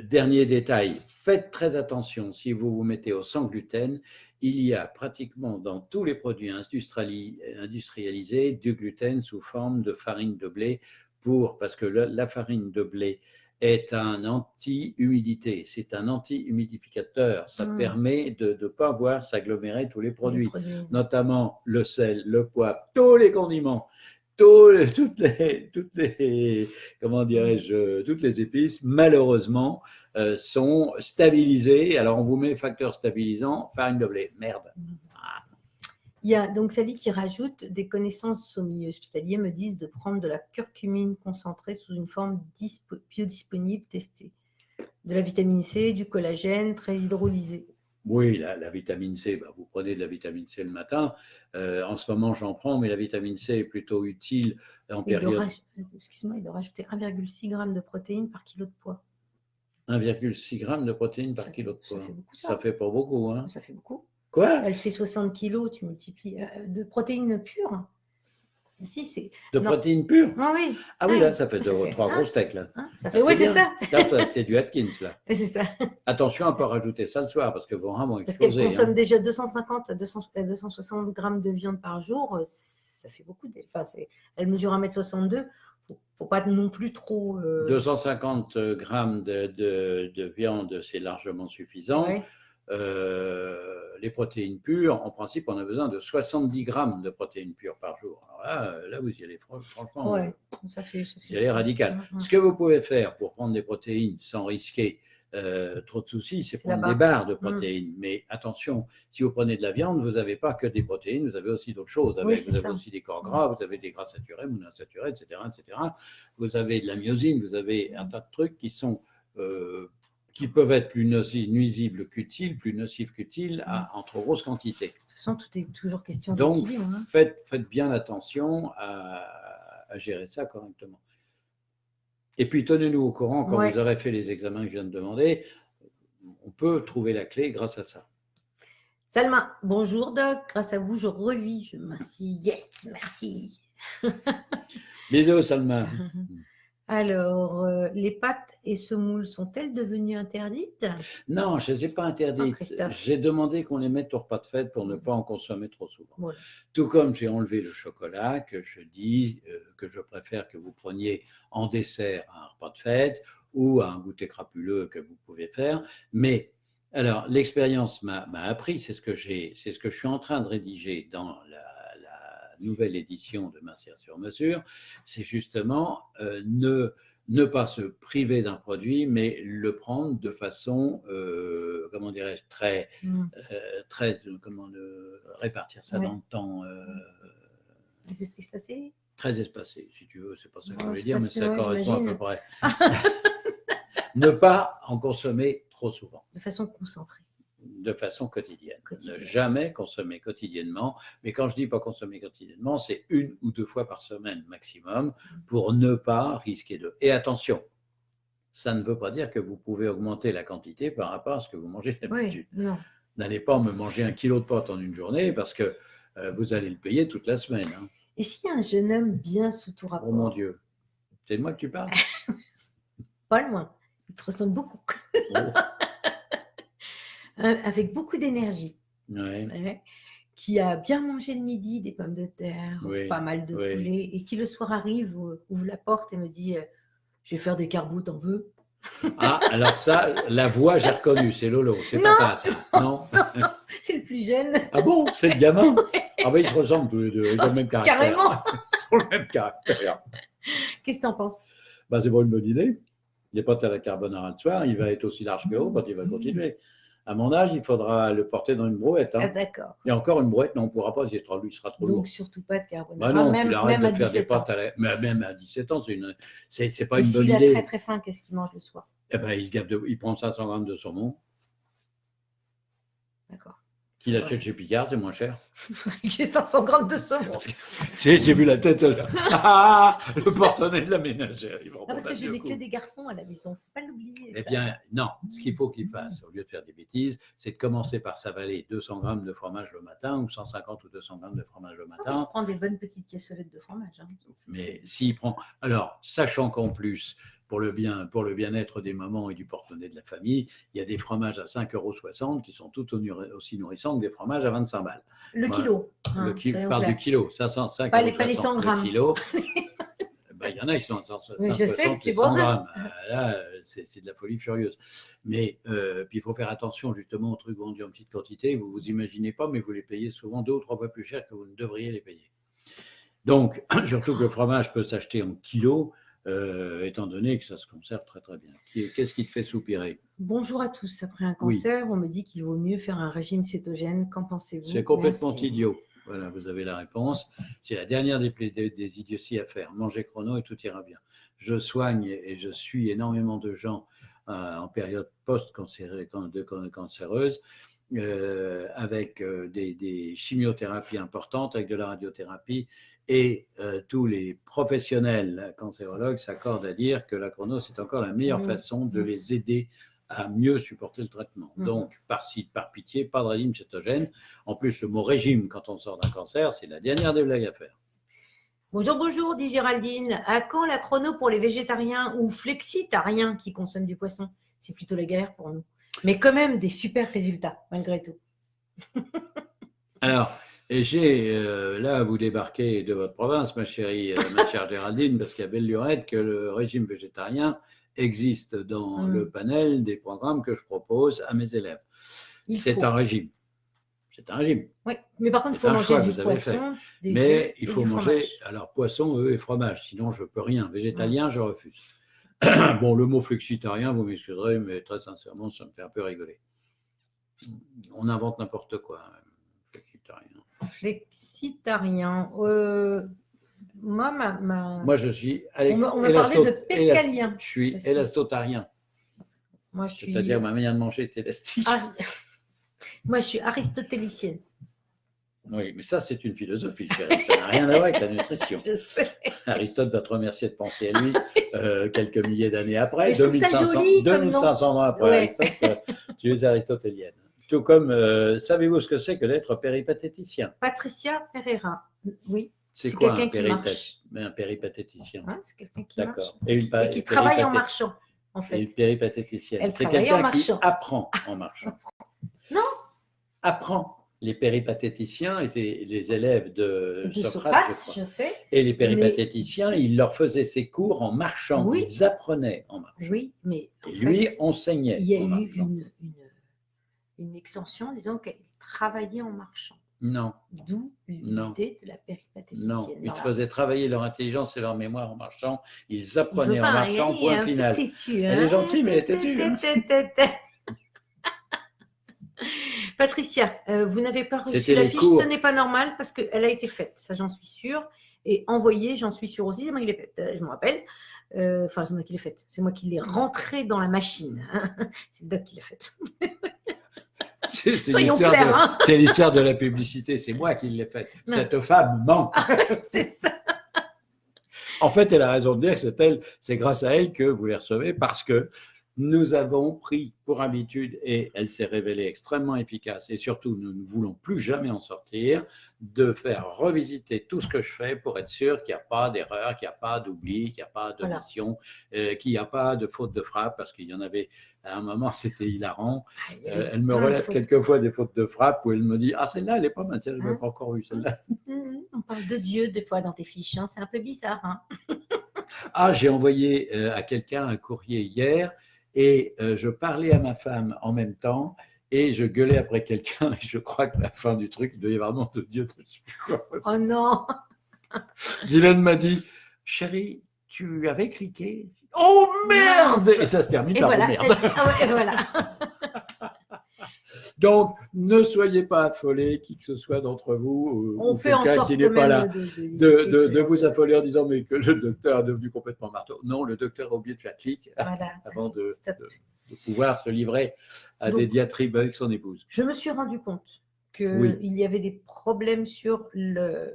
Dernier détail, faites très attention si vous vous mettez au sans gluten, il y a pratiquement dans tous les produits industrialisés du gluten sous forme de farine de blé, parce que la farine de blé est un anti-humidité, c'est un anti-humidificateur. Ça permet de ne pas voir s'agglomérer tous les produits, notamment le sel, le poivre, tous les condiments. Toutes les épices, malheureusement, sont stabilisées. Alors, on vous met facteur stabilisant, farine de blé. Merde. Il y a donc Sally qui rajoute des connaissances au milieu hospitalier me disent de prendre de la curcumine concentrée sous une forme biodisponible testée. De la vitamine C, du collagène très hydrolysé. Oui, la vitamine C, vous prenez de la vitamine C le matin. En ce moment, j'en prends, mais la vitamine C est plutôt utile en période… Excuse-moi, il doit rajouter 1,6 g de protéines par kilo de poids. 1,6 g de protéines par kilo de poids. Ça fait pas beaucoup, hein? Ça fait beaucoup. Quoi? Elle fait 60 kilos, tu multiplies de protéines pures. Si, c'est… De protéines pures? Oui. Ah oui, là, ça fait 3 gros steaks, là. Ça fait, oui, c'est ça. Là, c'est du Atkins, là. Oui, c'est ça. Attention à ne pas rajouter ça le soir, parce que vos reins vont exploser. Parce qu'elle consomme déjà 250 à 260 grammes de viande par jour. Ça fait beaucoup. Elle mesure 1,62 m. Il ne faut pas non plus trop… 250 grammes de viande, c'est largement suffisant. Ouais. Les protéines pures, en principe, on a besoin de 70 grammes de protéines pures par jour. Alors là vous y allez franchement, ça fait vous y allez radical. Ce que vous pouvez faire pour prendre des protéines sans risquer trop de soucis, c'est prendre des barres de protéines. Mais attention, si vous prenez de la viande, vous n'avez pas que des protéines, vous avez aussi d'autres choses. Vous avez aussi des corps gras, vous avez des gras saturés, monoinsaturés, etc., etc. Vous avez de la myosine, vous avez un tas de trucs qui sont… qui peuvent être plus nuisibles qu'utiles, plus nocifs qu'utiles en trop grosse quantité. De toute façon, tout est toujours question d'équilibre. Donc, faites bien attention à gérer ça correctement. Et puis, tenez-nous au courant quand vous aurez fait les examens que je viens de demander. On peut trouver la clé grâce à ça. Salma, bonjour Doc. Grâce à vous, je revis. Je merci. Yes, merci. Bisous, Salma. Alors, les pâtes et semoules sont-elles devenues interdites? Non, je ne les ai pas interdites. J'ai demandé qu'on les mette au repas de fête pour ne pas en consommer trop souvent. Voilà. Tout comme j'ai enlevé le chocolat, que je dis que je préfère que vous preniez en dessert à un repas de fête ou à un goûter crapuleux que vous pouvez faire. Mais alors, l'expérience m'a appris, c'est ce que je suis en train de rédiger dans la nouvelle édition de Mincir sur mesure, c'est justement ne pas se priver d'un produit, mais le prendre de façon, comment dirais-je, très, répartir ça dans le temps. Les esprits espacés? Très espacé, si tu veux, c'est pas ça que je voulais dire, mais ça correspond à peu près. Ne pas en consommer trop souvent. De façon concentrée. De façon quotidienne. Ne jamais consommer quotidiennement. Mais quand je dis pas consommer quotidiennement, c'est 1 ou 2 fois par semaine maximum pour ne pas risquer de… Et attention, ça ne veut pas dire que vous pouvez augmenter la quantité par rapport à ce que vous mangez d'habitude. Oui, non. N'allez pas me manger 1 kilo de pâtes en une journée parce que vous allez le payer toute la semaine. Hein. Et s'il y a un jeune homme bien sous tout rapport… Oh mon Dieu. C'est de moi que tu parles? Pas loin. Il te ressemble beaucoup. Oh. Avec beaucoup d'énergie, qui a bien mangé le midi, des pommes de terre, pas mal de poulet, et qui le soir arrive, ouvre la porte et me dit je vais faire des carbos, t'en veux? Ah, alors ça, la voix, j'ai reconnu, c'est Lolo, c'est papa, ça. Non, c'est le plus jeune. Ah bon, c'est le gamin? Ah ben, ils se ressemblent tous les deux, ils ont le même caractère. Carrément. Ils ont le même caractère. Qu'est-ce que tu en penses? C'est pas une bonne idée. Il n'est pas à la carbonara le soir, il va être aussi large que haut quand il va continuer. À mon âge, il faudra le porter dans une brouette. Hein. Ah, d'accord. Et encore une brouette, non, on ne pourra pas, il sera trop lourd. Donc, surtout pas de carbonara. Non, même, tu l'arrêtes de faire des pâtes même à 17 ans, c'est pas une bonne idée. S'il a très très faim, qu'est-ce qu'il mange le soir? Eh ben, il prend 500 grammes de saumon. D'accord. Qu'il achète chez Picard, c'est moins cher. J'ai 500 grammes de saumon. J'ai vu la tête là. Ah, le porte-monnaie de la ménagère. Parce que j'ai que des garçons à la maison, il ne faut pas l'oublier. Eh bien, non. Ce qu'il faut qu'il fasse, au lieu de faire des bêtises, c'est de commencer par s'avaler 200 grammes de fromage le matin ou 150 ou 200 grammes de fromage le matin. Je prends des bonnes petites cassolettes de fromage. Hein. Mais s'il prend… Alors, sachant qu'en plus, pour le bien-être des mamans et du porte-monnaie de la famille, il y a des fromages à 5,60 € qui sont tout aussi nourrissants que des fromages à 25 balles. Le kilo. Je parle du kilo, 505 pas les 100 grammes. Le kilo. Il y en a qui sont à 160 et 100 grammes. Là, c'est de la folie furieuse. Mais puis il faut faire attention justement aux trucs vendus en petite quantité. Vous vous imaginez pas, mais vous les payez souvent 2 ou 3 fois plus cher que vous ne devriez les payer. Donc, surtout que le fromage peut s'acheter en kilos, étant donné que ça se conserve très très bien. Qu'est-ce qui te fait soupirer? Bonjour à tous. Après un cancer, on me dit qu'il vaut mieux faire un régime cétogène. Qu'en pensez-vous? C'est complètement idiot. Voilà, vous avez la réponse. C'est la dernière des idioties à faire. Mangez chrono et tout ira bien. Je soigne et je suis énormément de gens en période post-cancéreuse avec des chimiothérapies importantes, avec de la radiothérapie, et tous les professionnels cancérologues s'accordent à dire que la chrono, c'est encore la meilleure façon de les aider à mieux supporter le traitement. Donc, par pitié, pas de régime cétogène. En plus, le mot régime, quand on sort d'un cancer, c'est la dernière des blagues à faire. Bonjour, dit Géraldine. À quand la chrono pour les végétariens ou flexitariens qui consomment du poisson? C'est plutôt la galère pour nous. Mais quand même, des super résultats, malgré tout. Alors, là, vous débarquez de votre province, ma chère Géraldine, parce qu'il y a belle lurette que le régime végétarien existe dans le panel des programmes que je propose à mes élèves. C'est un régime. C'est un régime. Oui, mais par contre, il faut manger du poisson. Mais il faut manger, alors poisson, œufs et fromage. Sinon, je ne peux rien. Végétalien, je refuse. Bon, le mot flexitarien, vous m'excuserez, mais très sincèrement, ça me fait un peu rigoler. On invente n'importe quoi. Flexitarien. Moi, je suis. On m'a parlé de pescalien. Je suis élastotarien. Moi, je suis. C'est-à-dire, ma manière de manger est élastique. Moi, je suis aristotélicienne. Oui, mais ça, c'est une philosophie. Ça n'a rien à voir avec la nutrition. Je sais. Aristote va te remercier de penser à lui quelques milliers d'années après. 2500 ans après Aristote, tu es aristotélienne. Tout comme, savez-vous ce que c'est que d'être péripatéticien? Patricia Pereira, oui. C'est quoi un péripatéticien? C'est quelqu'un qui marche. Et qui travaille en marchant, en fait. Une péripatéticienne. C'est quelqu'un qui apprend en marchant. Non. Apprend. Les péripatéticiens étaient les élèves de Socrate, je crois. Je sais. Et les péripatéticiens, il leur faisait ses cours en marchant. Oui. Ils apprenaient en marchant. Oui, mais et lui enseignait. Il y a eu une extension, disons qu'il travaillait en marchant. Non. D'où l'idée de la péripatéticienne. Non, ils faisaient travailler leur intelligence et leur mémoire en marchant. Ils apprenaient en marchant, point final. Elle est gentille, mais elle est têtue. Patricia, vous n'avez pas reçu la fiche, ce n'est pas normal parce qu'elle a été faite, ça j'en suis sûre, et envoyée, j'en suis sûre aussi, c'est moi qui l'ai faite, je me rappelle. Enfin, c'est moi qui l'ai faite, c'est moi qui l'ai rentrée dans la machine. C'est le doc qui l'a faite. Soyons clairs. C'est l'histoire de la publicité, c'est moi qui l'ai faite. Cette femme ment. C'est ça. En fait, elle a raison de dire que c'est grâce à elle que vous les recevez parce que nous avons pris pour habitude, et elle s'est révélée extrêmement efficace, et surtout, nous ne voulons plus jamais en sortir, de faire revisiter tout ce que je fais pour être sûr qu'il n'y a pas d'erreur, qu'il n'y a pas d'oubli, qu'il n'y a pas d'omission, qu'il n'y a pas de faute de frappe, parce qu'il y en avait à un moment, c'était hilarant. Elle me relève quelquefois des fautes de frappe où elle me dit « Ah, celle-là, elle n'est pas mal, je ne l'ai pas encore vue, celle-là. » On parle de Dieu des fois dans tes fiches, c'est un peu bizarre. Ah, j'ai envoyé à quelqu'un un courrier hier, et je parlais à ma femme en même temps et je gueulais après quelqu'un et je crois que la fin du truc, il doit y avoir nom de Dieu, je ne sais plus quoi. Oh non. Dylan m'a dit « Chérie, tu avais cliqué ?» Oh merde. Et ça se termine par voilà, merde. Voilà. Donc, ne soyez pas affolés, qui que ce soit d'entre vous, on fait en sorte qui n'est pas là, de vous affoler en disant mais que le docteur est devenu complètement marteau. Non, le docteur a oublié de faire clic avant de pouvoir se livrer à des diatribes avec son épouse. Je me suis rendu compte qu'il y avait des problèmes sur le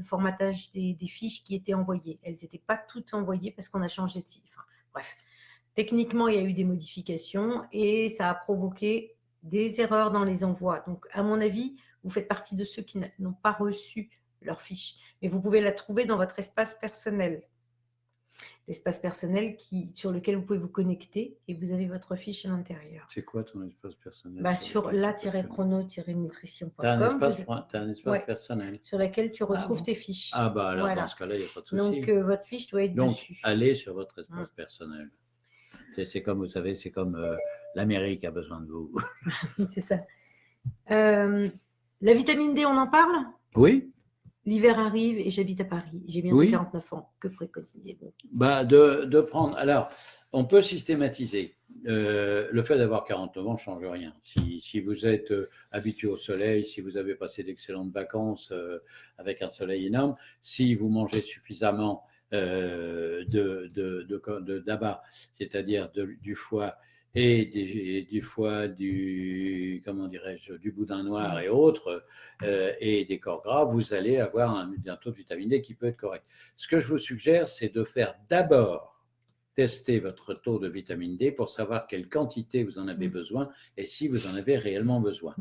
formatage des fiches qui étaient envoyées. Elles n'étaient pas toutes envoyées parce qu'on a changé de site. Enfin, bref, techniquement, il y a eu des modifications et ça a provoqué des erreurs dans les envois. Donc, à mon avis, vous faites partie de ceux qui n'ont pas reçu leur fiche. Mais vous pouvez la trouver dans votre espace personnel. L'espace personnel sur lequel vous pouvez vous connecter et vous avez votre fiche à l'intérieur. C'est quoi ton espace personnel? Sur la-chrono-nutrition.com. Tu as un espace personnel sur lequel tu retrouves tes fiches. Ah bah alors dans ce cas-là, il n'y a pas de souci. Donc votre fiche doit être dessus. Donc allez sur votre espace personnel. C'est comme, vous savez, c'est comme l'Amérique a besoin de vous. C'est ça. La vitamine D, on en parle? Oui. L'hiver arrive et j'habite à Paris. J'ai bientôt 49 ans. Que préconisez-vous? De prendre. Alors, on peut systématiser. Le fait d'avoir 49 ans ne change rien. Si vous êtes habitué au soleil, si vous avez passé d'excellentes vacances avec un soleil énorme, si vous mangez suffisamment d'abats, c'est-à-dire du foie et du foie, comment dirais-je, du boudin noir et autres, et des corps gras, vous allez avoir un taux de vitamine D qui peut être correct. Ce que je vous suggère, c'est de faire d'abord tester votre taux de vitamine D pour savoir quelle quantité vous en avez besoin et si vous en avez réellement besoin.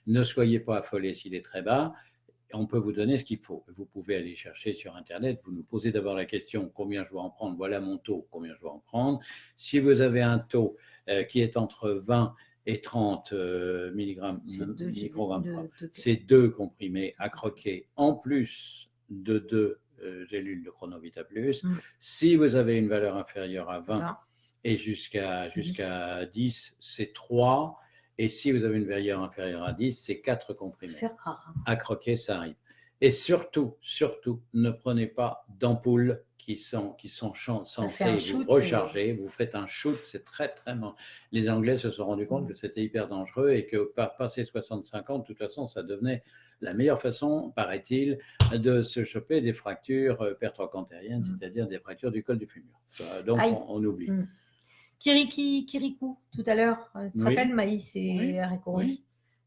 Ne soyez pas affolés s'il est très bas. On peut vous donner ce qu'il faut. Vous pouvez aller chercher sur Internet. Vous nous posez d'abord la question combien je dois en prendre. Voilà mon taux, combien je dois en prendre. Si vous avez un taux qui est entre 20 et 30 microgrammes, c'est 2 comprimés à croquer en plus de 2 gélules de Chronovita Plus. Si vous avez une valeur inférieure à 20 et jusqu'à 10, c'est 3. Et si vous avez une valeur inférieure à 10, c'est 4 comprimés. C'est rare. À croquer, ça arrive. Et surtout, ne prenez pas d'ampoules qui sont censées vous recharger. Vous faites un shoot, c'est très, très mal. Les Anglais se sont rendus compte que c'était hyper dangereux et que passer 65 ans, de toute façon, ça devenait la meilleure façon, paraît-il, de se choper des fractures pertrocantériennes, c'est-à-dire des fractures du col du fémur. Donc, on oublie. Kirikou, tout à l'heure, tu te rappelles, Maïs et haricots rouges.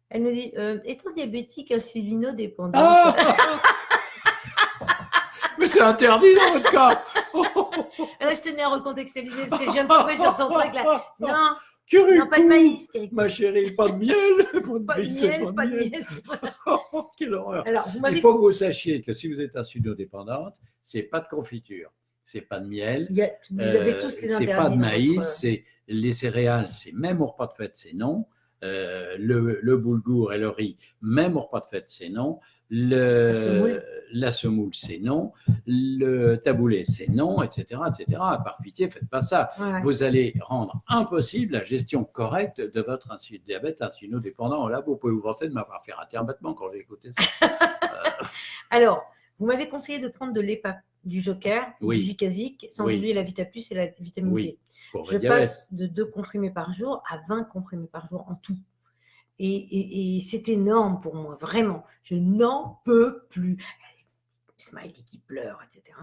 Elle nous dit, étant diabétique insulinodépendante. Mais c'est interdit dans votre cas. Là, je tenais à recontextualiser parce que je viens de tomber sur son truc là. Non, Kirikou, pas de maïs, Kirikou. Ma chérie, pas de miel. Pas de miel. Quelle horreur. Alors, il faut que vous sachiez que si vous êtes insulinodépendante, c'est pas de confiture. C'est pas de miel, vous avez tous les interdits. C'est pas de maïs, c'est les céréales, c'est même au repas de fête, c'est non. Le boulgour et le riz, même au repas de fête, c'est non. La semoule, c'est non. Le taboulé, c'est non, etc., etc. Par pitié, faites pas ça. Ouais. Vous allez rendre impossible la gestion correcte de votre diabète insulinodépendant. Là, vous pouvez vous vanter de m'avoir fait rater un battement quand j'ai écouté ça. Alors, vous m'avez conseillé de prendre de l'EPA, du Joker, du Gicasic, sans oublier la Vita Plus et la vitamine D. Je passe de 2 comprimés par jour à 20 comprimés par jour en tout. Et c'est énorme pour moi, vraiment. Je n'en peux plus. Smiley qui pleure, etc.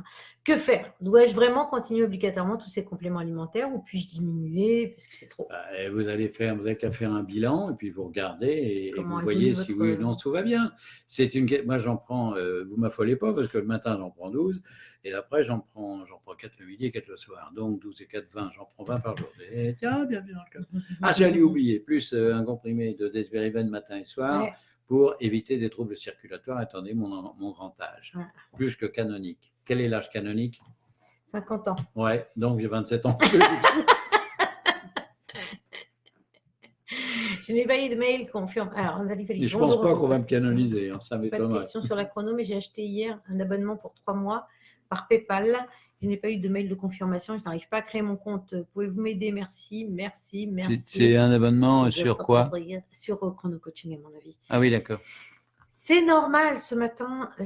Que faire? Dois-je vraiment continuer obligatoirement tous ces compléments alimentaires ou puis-je diminuer parce que c'est trop? Vous avez qu'à faire un bilan et puis vous regardez et vous voyez si oui ou non tout va bien. Moi j'en prends, vous m'affolez pas parce que le matin j'en prends 12 et après j'en prends 4 le midi et 4 le soir. Donc 12 et 4, 20, j'en prends 20 par jour. Et tiens, bien. J'allais oublier, plus un comprimé de Desveriven matin et soir. Ouais. Pour éviter des troubles circulatoires, attendez mon grand âge, plus que canonique. Quel est l'âge canonique? 50 ans. Ouais, donc j'ai 27 ans plus. Je n'ai pas eu de mail confirme. Alors, je ne pense pas qu'on va me canoniser, hein, ça m'étonne. Pas de question sur la chrono, mais j'ai acheté hier un abonnement pour 3 mois par PayPal. Je n'ai pas eu de mail de confirmation. Je n'arrive pas à créer mon compte. Pouvez-vous m'aider? Merci. C'est un abonnement sur quoi? Sur Chrono Coaching, à mon avis. Ah oui, d'accord. C'est normal. Ce matin, je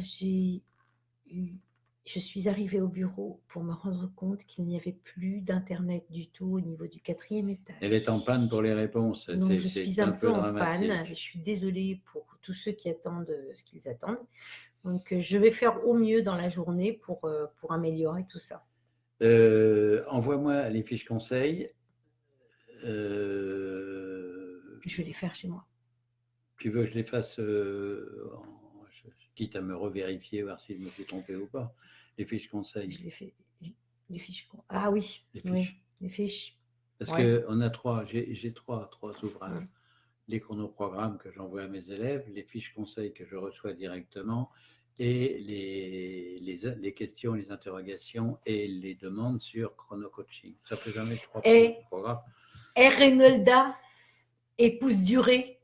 suis arrivée au bureau pour me rendre compte qu'il n'y avait plus d'Internet du tout au niveau du 4e étage. Elle est en panne pour les réponses. Donc, je suis un peu en panne. Je suis désolée pour tous ceux qui attendent ce qu'ils attendent. Donc, je vais faire au mieux dans la journée pour améliorer tout ça. Envoie-moi les fiches conseils. Je vais les faire chez moi. Tu veux que je les fasse, quitte à me revérifier, voir si je me suis trompé ou pas. Les fiches conseils. Je les fais. Les fiches. Ah oui. Les fiches. Oui, les fiches. Parce qu'on a j'ai trois ouvrages. Les chronoprogrammes que j'envoie à mes élèves, les fiches conseils que je reçois directement et les questions, les interrogations et les demandes sur chrono-coaching. Ça fait jamais 3 programmes. Et Reynolda, épouse Duré,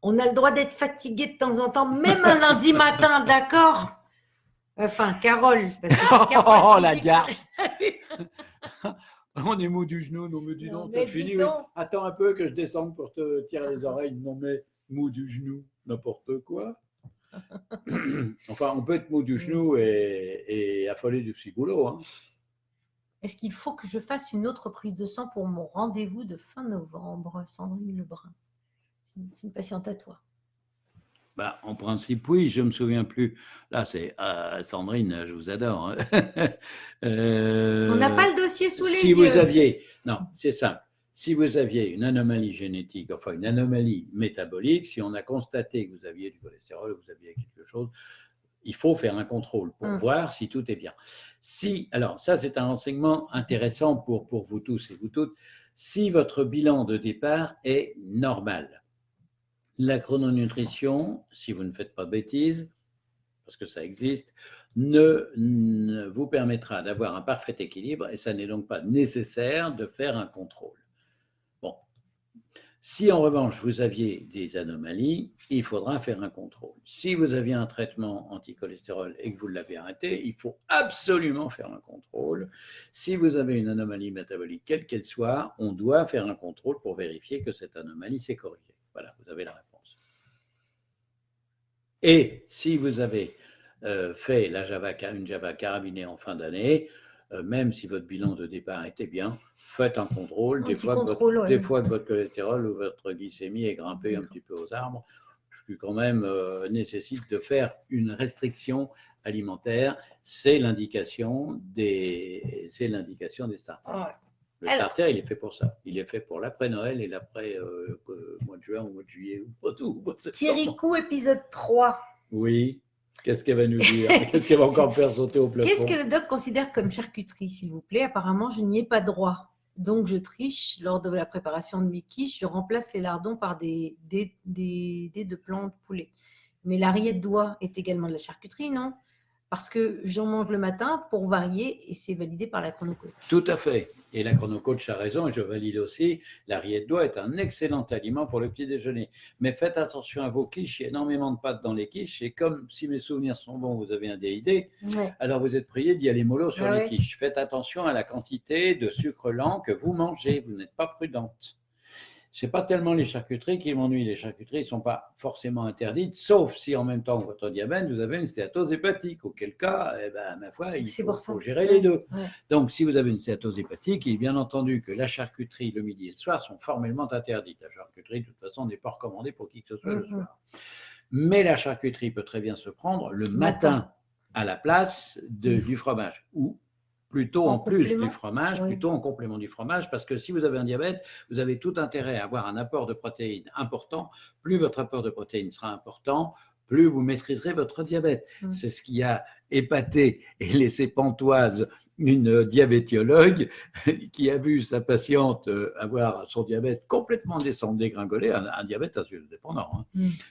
on a le droit d'être fatigué de temps en temps, même un lundi matin, d'accord? Enfin, Carole. Parce que Carole la garce. On est mou du genou, non mais dis donc, t'as fini. Oui. Attends un peu que je descende pour te tirer les oreilles. Non mais mou du genou, n'importe quoi. Enfin, on peut être mou du genou et affolé du ciboulot. Hein. Est-ce qu'il faut que je fasse une autre prise de sang pour mon rendez-vous de fin novembre, Sandrine Lebrun? C'est une patiente à toi. Bah, en principe, oui, je ne me souviens plus. Là, c'est Sandrine, je vous adore. Hein. On n'a pas le dossier sous les yeux. Si vous aviez, non, c'est simple. Si vous aviez une anomalie génétique, enfin une anomalie métabolique, si on a constaté que vous aviez du cholestérol, que vous aviez quelque chose, il faut faire un contrôle pour voir si tout est bien. Si, alors ça, c'est un renseignement intéressant pour vous tous et vous toutes. Si votre bilan de départ est normal, la chrononutrition, si vous ne faites pas de bêtises, parce que ça existe, ne vous permettra d'avoir un parfait équilibre et ça n'est donc pas nécessaire de faire un contrôle. Bon. Si en revanche vous aviez des anomalies, il faudra faire un contrôle. Si vous aviez un traitement anticholestérol et que vous l'avez arrêté, il faut absolument faire un contrôle. Si vous avez une anomalie métabolique, quelle qu'elle soit, on doit faire un contrôle pour vérifier que cette anomalie s'est corrigée. Voilà, vous avez la réponse. Et si vous avez fait une Java carabinée en fin d'année, même si votre bilan de départ était bien, faites un contrôle. Des fois que votre cholestérol ou votre glycémie est grimpé un petit peu aux arbres, ce qui quand même nécessite de faire une restriction alimentaire. C'est l'indication des starters. Le starter, il est fait pour ça. Il est fait pour l'après-Noël et l'après mois de juin ou mois de juillet ou pas tout. Kirikou, épisode 3. Oui. Qu'est-ce qu'elle va nous dire? Qu'est-ce qu'elle va encore me faire sauter au plafond? Qu'est-ce que le doc considère comme charcuterie, s'il vous plaît? Apparemment, je n'y ai pas droit. Donc, je triche lors de la préparation de mes quiches. Je remplace les lardons par des dés de blanc de poulet. Mais la rillette d'oie est également de la charcuterie, non? Parce que j'en mange le matin pour varier et c'est validé par la chronocoach. Tout à fait. Et la chronocoach a raison et je valide aussi. La rillette d'oie est un excellent aliment pour le petit déjeuner. Mais faites attention à vos quiches. Il y a énormément de pâtes dans les quiches. Et comme, si mes souvenirs sont bons, vous avez un DID, alors vous êtes prié d'y aller mollo sur les quiches. Faites attention à la quantité de sucre lent que vous mangez. Vous n'êtes pas prudente. Ce n'est pas tellement les charcuteries qui m'ennuient. Les charcuteries ne sont pas forcément interdites, sauf si en même temps que votre diabète, vous avez une stéatose hépatique, auquel cas, ma foi, il faut gérer les deux. Ouais. Donc, si vous avez une stéatose hépatique, il est bien entendu que la charcuterie le midi et le soir sont formellement interdites. La charcuterie, de toute façon, n'est pas recommandée pour qui que ce soit le soir. Mais la charcuterie peut très bien se prendre le matin à la place du fromage ou plutôt en plus du fromage, plutôt en complément du fromage, parce que si vous avez un diabète, vous avez tout intérêt à avoir un apport de protéines important. Plus votre apport de protéines sera important, plus vous maîtriserez votre diabète. C'est ce qui a épaté et laissé pantoise une diabétiologue qui a vu sa patiente avoir son diabète complètement dégringolé, un diabète insulinodépendant,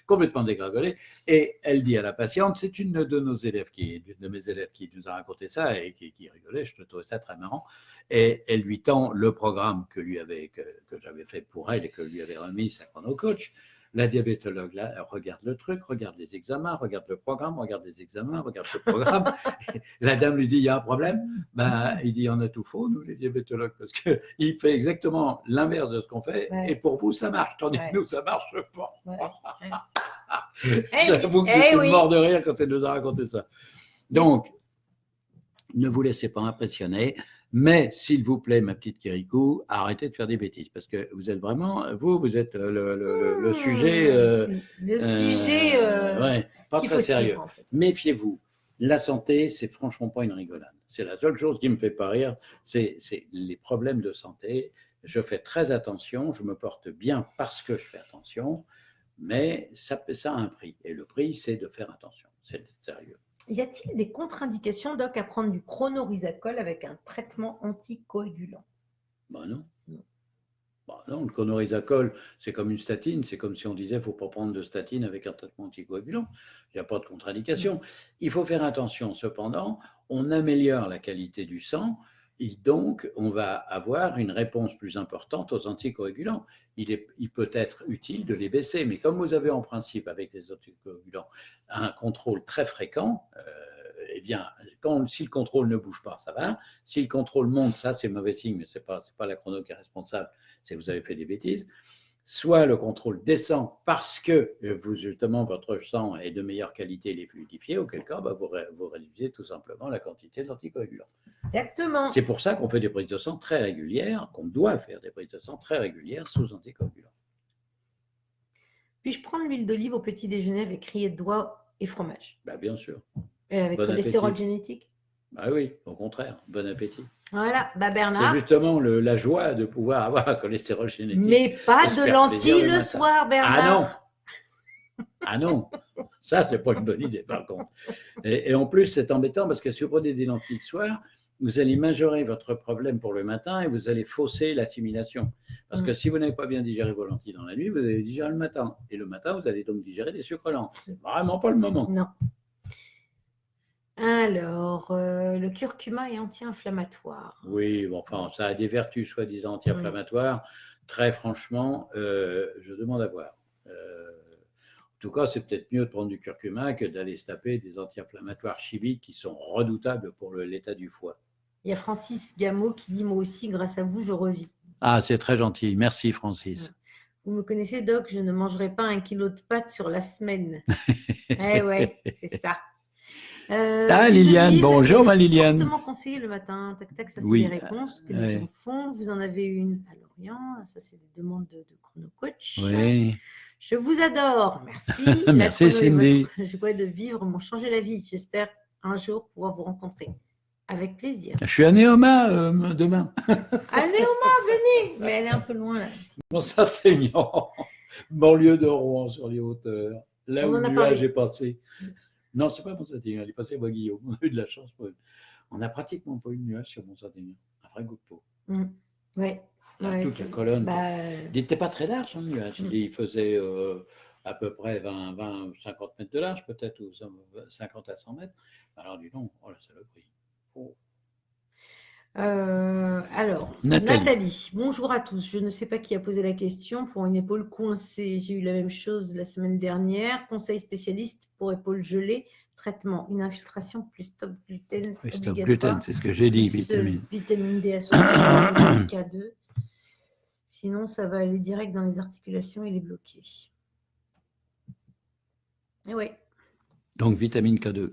complètement dégringolé, et elle dit à la patiente, c'est une de mes élèves qui nous a raconté ça et qui rigolait, je trouvais ça très marrant, et elle lui tend le programme que j'avais fait pour elle et que lui avait remis sa chronocoach. La diabétologue, là, elle regarde le truc, regarde les examens, regarde le programme, regarde les examens, regarde le programme. La dame lui dit, il y a un problème? Il dit, on a tout faux, nous, les diabétologues, parce qu'il fait exactement l'inverse de ce qu'on fait, et pour vous, ça marche, tandis que nous, ça marche pas. J'avoue que j'étais mort de rire quand elle nous a raconté ça. Donc, ne vous laissez pas impressionner. Mais, s'il vous plaît, ma petite Kirikou, arrêtez de faire des bêtises, parce que vous êtes vraiment, vous êtes le sujet... pas très sérieux. En fait. Méfiez-vous. La santé, c'est franchement pas une rigolade. C'est la seule chose qui me fait pas rire, c'est les problèmes de santé. Je fais très attention, je me porte bien parce que je fais attention, mais ça a un prix. Et le prix, c'est de faire attention. C'est sérieux. Y a-t-il des contre-indications, Doc, à prendre du chronorisacol avec un traitement anticoagulant? Ben non. Bon, non, le conorizacol, c'est comme une statine. C'est comme si on disait qu'il ne faut pas prendre de statine avec un traitement anticoagulant. Il n'y a pas de contre-indication. Il faut faire attention. Cependant, on améliore la qualité du sang et donc on va avoir une réponse plus importante aux anticoagulants. Il peut être utile de les baisser, mais comme vous avez en principe avec les anticoagulants un contrôle très fréquent, eh bien, si le contrôle ne bouge pas, ça va. Si le contrôle monte, ça c'est mauvais signe, mais ce n'est pas la chrono qui est responsable, c'est que vous avez fait des bêtises. Soit le contrôle descend parce que justement votre sang est de meilleure qualité, il est fluidifié, auquel cas vous réduisez tout simplement la quantité d'anticoagulants. Exactement. C'est pour ça qu'on fait des prises de sang très régulières, qu'on doit faire des prises de sang très régulières sous anticoagulants. Puis-je prendre l'huile d'olive au petit déjeuner avec rillettes d'oie et fromage? Bien sûr. Et avec bon cholestérol appétit. Génétique? Ah oui, au contraire, bon appétit. Voilà, Bernard. C'est justement la joie de pouvoir avoir un cholestérol génétique. Mais pas de lentilles le soir, Bernard. Ah non, ça c'est pas une bonne idée par contre. Et en plus c'est embêtant parce que si vous prenez des lentilles le soir, vous allez majorer votre problème pour le matin et vous allez fausser l'assimilation. Parce que si vous n'avez pas bien digéré vos lentilles dans la nuit, vous allez digérer le matin. Et le matin, vous allez donc digérer des sucres lents. C'est vraiment pas le moment. Non. Alors, le curcuma est anti-inflammatoire. Oui, bon, enfin, ça a des vertus soi-disant anti-inflammatoires. Très franchement, je demande à voir. En tout cas, c'est peut-être mieux de prendre du curcuma que d'aller se taper des anti-inflammatoires chimiques qui sont redoutables pour l'état du foie. Il y a Francis Gameau qui dit « Moi aussi, grâce à vous, je revis ». Ah, c'est très gentil. Merci, Francis. Vous me connaissez, Doc, je ne mangerai pas 1 kilo de pâtes sur la semaine. Eh ouais, c'est ça. Liliane, bonjour ma Liliane. Fortement conseillé le matin. Tac, tac, ça c'est des réponses que les gens font. Vous en avez une à Lorient. Ça c'est des demandes de chrono coach. Oui. Je vous adore. Merci. Merci Cindy. Je crois de vivre m'ont changé la vie. J'espère un jour pouvoir vous rencontrer. Avec plaisir. Je suis à Néoma demain. À Néoma, venez. Mais elle est un peu loin là. Mont-Saint-Aignan, banlieue de Rouen sur les hauteurs. Là où le nuage est passé. Non, c'est pas Mont-Saint-Aignan, elle est passée à Bois-Guillaume. On a eu de la chance. On n'a pratiquement pas eu de nuage sur Mont-Saint-Aignan. Un vrai coup de peau. Oui. Toute la colonne. Il n'était pas très large, le nuage. Il faisait à peu près 20, 50 mètres de large, peut-être, ou 50 à 100 mètres. Alors, dis donc, oh la saloperie. Oh. Alors, Nathalie, bonjour à tous. Je ne sais pas qui a posé la question pour une épaule coincée. J'ai eu la même chose la semaine dernière. Conseil spécialiste pour épaule gelée. Traitement, une infiltration plus stop gluten. Oui, stop gluten, c'est ce que j'ai dit. Vitamine D associée à K2. Sinon, ça va aller direct dans les articulations et les bloquer. Et oui. Donc, vitamine K2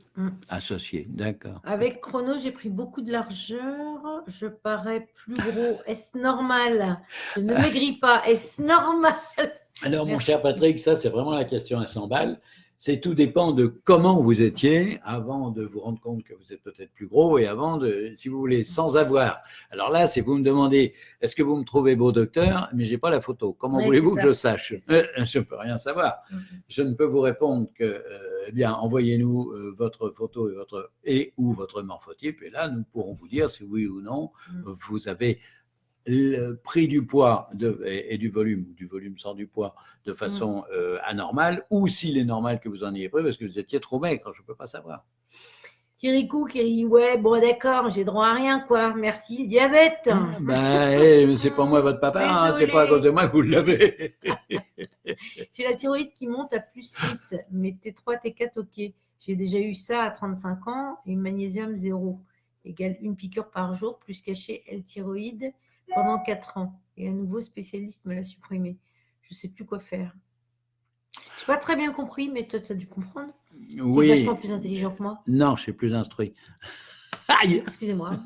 associée, d'accord. Avec chrono, j'ai pris beaucoup de largeur. Je parais plus gros. Est-ce normal? Je ne maigris pas. Est-ce normal? Alors, mon cher Patrick, ça, c'est vraiment la question à 100 balles. C'est tout dépend de comment vous étiez avant de vous rendre compte que vous êtes peut-être plus gros et avant de, si vous voulez, sans avoir. Alors là, c'est vous me demandez, est-ce que vous me trouvez beau docteur, mais j'ai pas la photo. Comment voulez-vous que je sache? Je ne peux rien savoir. Je ne peux vous répondre que, eh bien, envoyez-nous votre photo et ou votre morphotype et là, nous pourrons vous dire si oui ou non vous avez le prix du poids et du volume sans du poids de façon anormale, ou s'il est normal que vous en ayez pris parce que vous étiez trop maigre, je ne peux pas savoir. Kirikou qui dit ouais, bon d'accord, j'ai droit à rien quoi, merci le diabète. Mais c'est pas moi votre papa, hein, c'est pas à cause de moi que vous l'avez. J'ai la thyroïde qui monte à plus 6, mais T3, T4, ok. J'ai déjà eu ça à 35 ans et magnésium 0 égale 1 piqûre par jour plus caché L-thyroïde pendant 4 ans. Et un nouveau spécialiste me l'a supprimé. Je ne sais plus quoi faire. Je n'ai pas très bien compris, mais toi, tu as dû comprendre. Oui. Tu es vachement plus intelligent que moi. Non, je suis plus instruit. Aïe! Excusez-moi.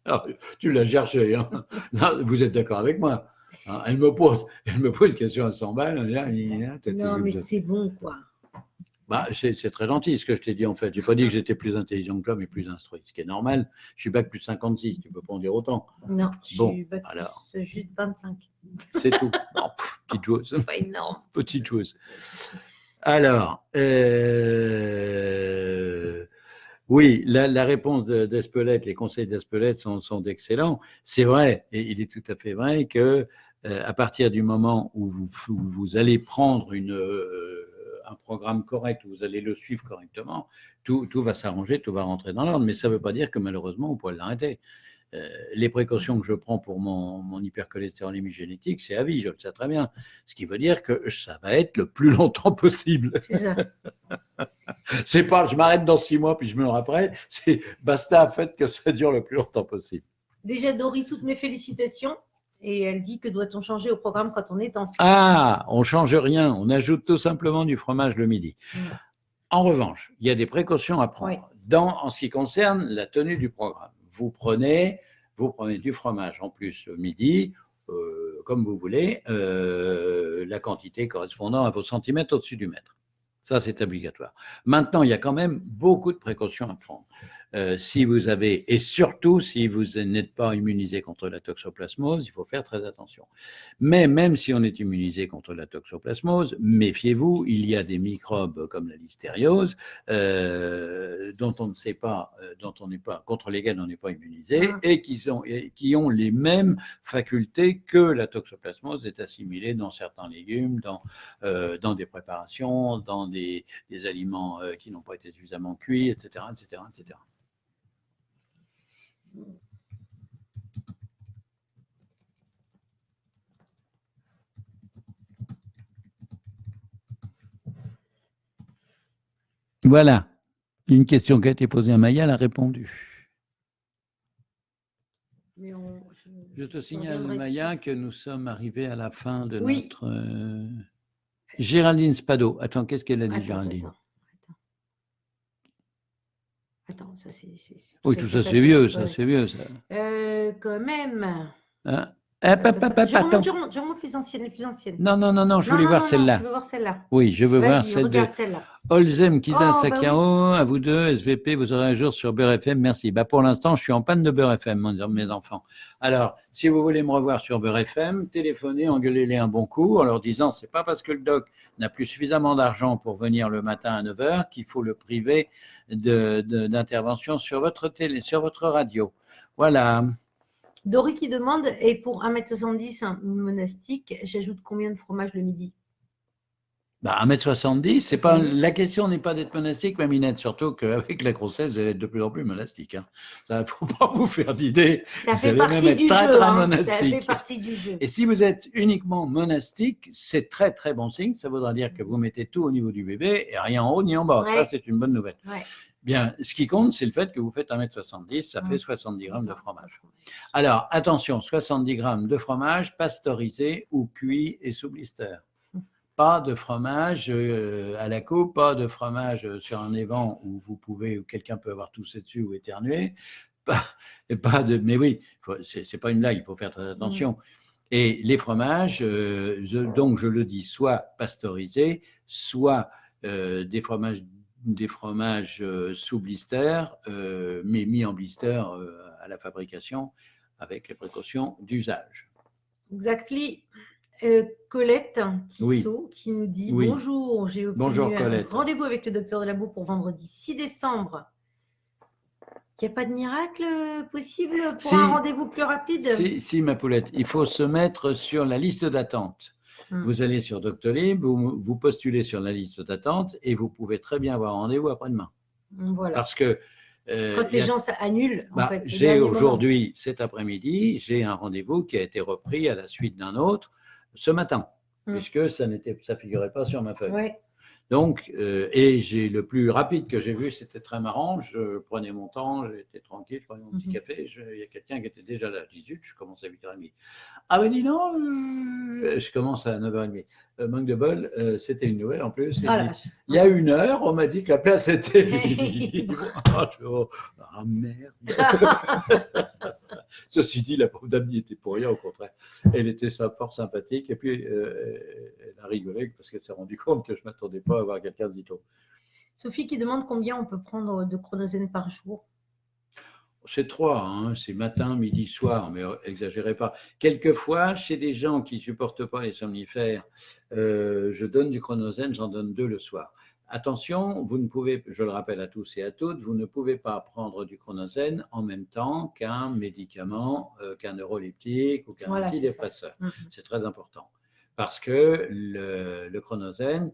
Alors, tu l'as cherché. Hein. Non, vous êtes d'accord avec moi. Hein, elle me pose une question à 100 balles. Non, mais c'est bon, quoi. Bah, c'est très gentil ce que je t'ai dit en fait. Je n'ai pas dit que j'étais plus intelligent que toi, mais plus instruit. Ce qui est normal. Je suis bac plus 56, tu ne peux pas en dire autant. Non, je suis bac plus juste 25. C'est tout. Non, petite chose. C'est pas énorme. Petite chose. Alors, oui, la réponse d'Espelette, les conseils d'Espelette sont excellents. C'est vrai, et il est tout à fait vrai que à partir du moment où vous allez prendre un programme correct, où vous allez le suivre correctement, tout va s'arranger, tout va rentrer dans l'ordre. Mais ça ne veut pas dire que malheureusement, vous pourrez l'arrêter. Les précautions que je prends pour mon hypercholestérolémie génétique, c'est à vie, je le sais très bien. Ce qui veut dire que ça va être le plus longtemps possible. C'est ça. C'est pas je m'arrête dans 6 mois puis je meurs après, c'est basta, faites que ça dure le plus longtemps possible. Déjà, Dory, toutes mes félicitations. Et elle dit que doit-on changer au programme quand on est enceinte? Ah, on ne change rien, on ajoute tout simplement du fromage le midi. En revanche, il y a des précautions à prendre en ce qui concerne la tenue du programme. Vous prenez du fromage en plus le midi, comme vous voulez, la quantité correspondant à vos centimètres au-dessus du mètre. Ça, c'est obligatoire. Maintenant, il y a quand même beaucoup de précautions à prendre. Si vous avez, et surtout si vous n'êtes pas immunisé contre la toxoplasmose, il faut faire très attention. Mais même si on est immunisé contre la toxoplasmose, méfiez-vous, il y a des microbes comme la listériose dont on ne sait pas, contre lesquels on n'est pas immunisé et qui ont les mêmes facultés que la toxoplasmose est assimilée dans certains légumes, dans des préparations, dans des aliments qui n'ont pas été suffisamment cuits, etc., etc., etc. Voilà. Une question qui a été posée à Maya, elle a répondu. Je te signale, Maya, que nous sommes arrivés à la fin de notre... Géraldine Spado. Attends, qu'est-ce qu'elle a dit, Géraldine? Attends, ça c'est... Oui, tout ça c'est vieux, ça c'est vieux, ça. Quand même... Hein? Je remonte les anciennes, les plus anciennes. Non, je voulais voir celle-là. Je veux voir celle-là. Oui, je veux voir celle de Olzem Kizan Sakao. Oui. À vous deux, SVP, vous aurez un jour sur Beurre FM. Merci. Pour l'instant, je suis en panne de Beurre FM, mes enfants. Alors, si vous voulez me revoir sur Beurre FM, téléphonez, engueulez-les un bon coup en leur disant c'est pas parce que le doc n'a plus suffisamment d'argent pour venir le matin à 9h qu'il faut le priver d'intervention sur votre radio. Voilà. Dory qui demande, et pour 1m70, une monastique, j'ajoute combien de fromage le midi? 1m70, c'est pas, la question n'est pas d'être monastique, ma Minette, surtout qu'avec la grossesse, vous allez être de plus en plus monastique. Hein. Ça ne faut pas vous faire d'idée. Ça fait partie du jeu. Ça fait partie du jeu. Et si vous êtes uniquement monastique, c'est très très bon signe. Ça voudra dire que vous mettez tout au niveau du bébé et rien en haut ni en bas. Ça, c'est une bonne nouvelle. Bien, ce qui compte, c'est le fait que vous faites 1m70, ça fait 70 grammes de fromage. Alors, attention, 70 grammes de fromage pasteurisé ou cuit et sous blister. Pas de fromage à la coupe, pas de fromage sur un évent où quelqu'un peut avoir toussé dessus ou éternué. Mais oui, c'est pas une blague, il faut faire très attention. Et les fromages, donc je le dis, soit pasteurisés, soit des fromages sous blister, mais mis en blister à la fabrication avec les précautions d'usage. Exactly. Colette Tissot qui nous dit bonjour, j'ai obtenu un rendez-vous avec le docteur Delaboue pour vendredi 6 décembre. Il n'y a pas de miracle possible pour un rendez-vous plus rapide? Si, ma poulette, il faut se mettre sur la liste d'attente. Vous allez sur Doctolib, vous postulez sur la liste d'attente et vous pouvez très bien avoir un rendez-vous après-demain. Voilà. Parce que quand les gens annulent, en fait. J'ai aujourd'hui, cet après-midi, j'ai un rendez-vous qui a été repris à la suite d'un autre ce matin, puisque ça figurait pas sur ma feuille. Donc, et le plus rapide que j'ai vu, c'était très marrant. Je prenais mon temps, j'étais tranquille, je prenais mon petit café. Il y a quelqu'un qui était déjà là. Je dis, je commence à 8h30. Ah ben dis non, je commence à 9h30. Manque de bol, c'était une nouvelle en plus. Il y a 1 heure, on m'a dit que la place était libre. Ah merde. Ceci dit, la pauvre dame n'y était pour rien, au contraire. Elle était fort sympathique et puis elle a rigolé parce qu'elle s'est rendue compte que je ne m'attendais pas à avoir quelqu'un de Zito. Sophie qui demande combien on peut prendre de chronozène par jour. C'est 3, hein, c'est matin, midi, soir, mais exagérez pas. Quelquefois, chez des gens qui ne supportent pas les somnifères, je donne du chronozène, j'en donne 2 le soir. Attention, vous ne pouvez, je le rappelle à tous et à toutes, vous ne pouvez pas prendre du chronozène en même temps qu'un médicament, qu'un neuroleptique ou qu'un antidépresseur. C'est très important parce que le chronozène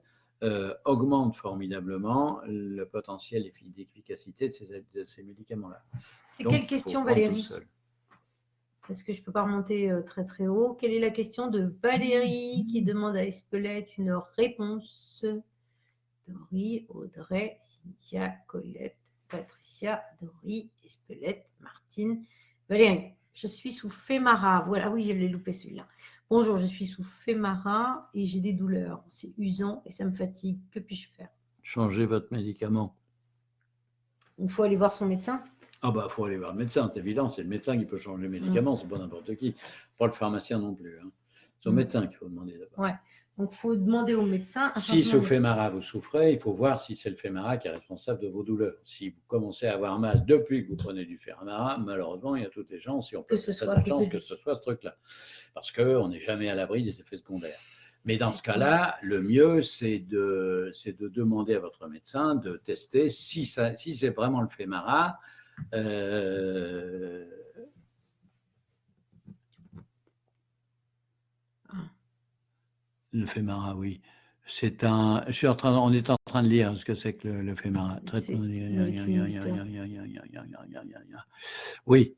augmente formidablement le potentiel d'efficacité de ces médicaments-là. C'est quelle question, Valérie? Parce que je ne peux pas remonter très très haut. Quelle est la question de Valérie qui demande à Espelette une réponse? Dory, Audrey, Cynthia, Colette, Patricia, Dory, Espelette, Martine, Valérie. Je suis sous Femara. Voilà, oui, je l'ai loupé celui-là. Bonjour, je suis sous Femara et j'ai des douleurs. C'est usant et ça me fatigue. Que puis-je faire? Changez votre médicament. Il faut aller voir son médecin? Ah bah, il faut aller voir le médecin, c'est évident. C'est le médecin qui peut changer le médicament, c'est pas n'importe qui. Pas le pharmacien non plus. Hein. C'est au médecin qu'il faut demander d'abord. Ouais. Donc, il faut demander au médecin. Si sous Femara vous souffrez, il faut voir si c'est le Femara qui est responsable de vos douleurs. Si vous commencez à avoir mal depuis que vous prenez du Femara, malheureusement, il y a toutes les chances, si on peut faire cette chance, que ce soit ce truc-là. Parce qu'on n'est jamais à l'abri des effets secondaires. Mais dans ce cas-là, le mieux, c'est de demander à votre médecin de tester si c'est vraiment le Femara. Le Femara, oui. On est en train de lire ce que c'est que le Femara. Oui,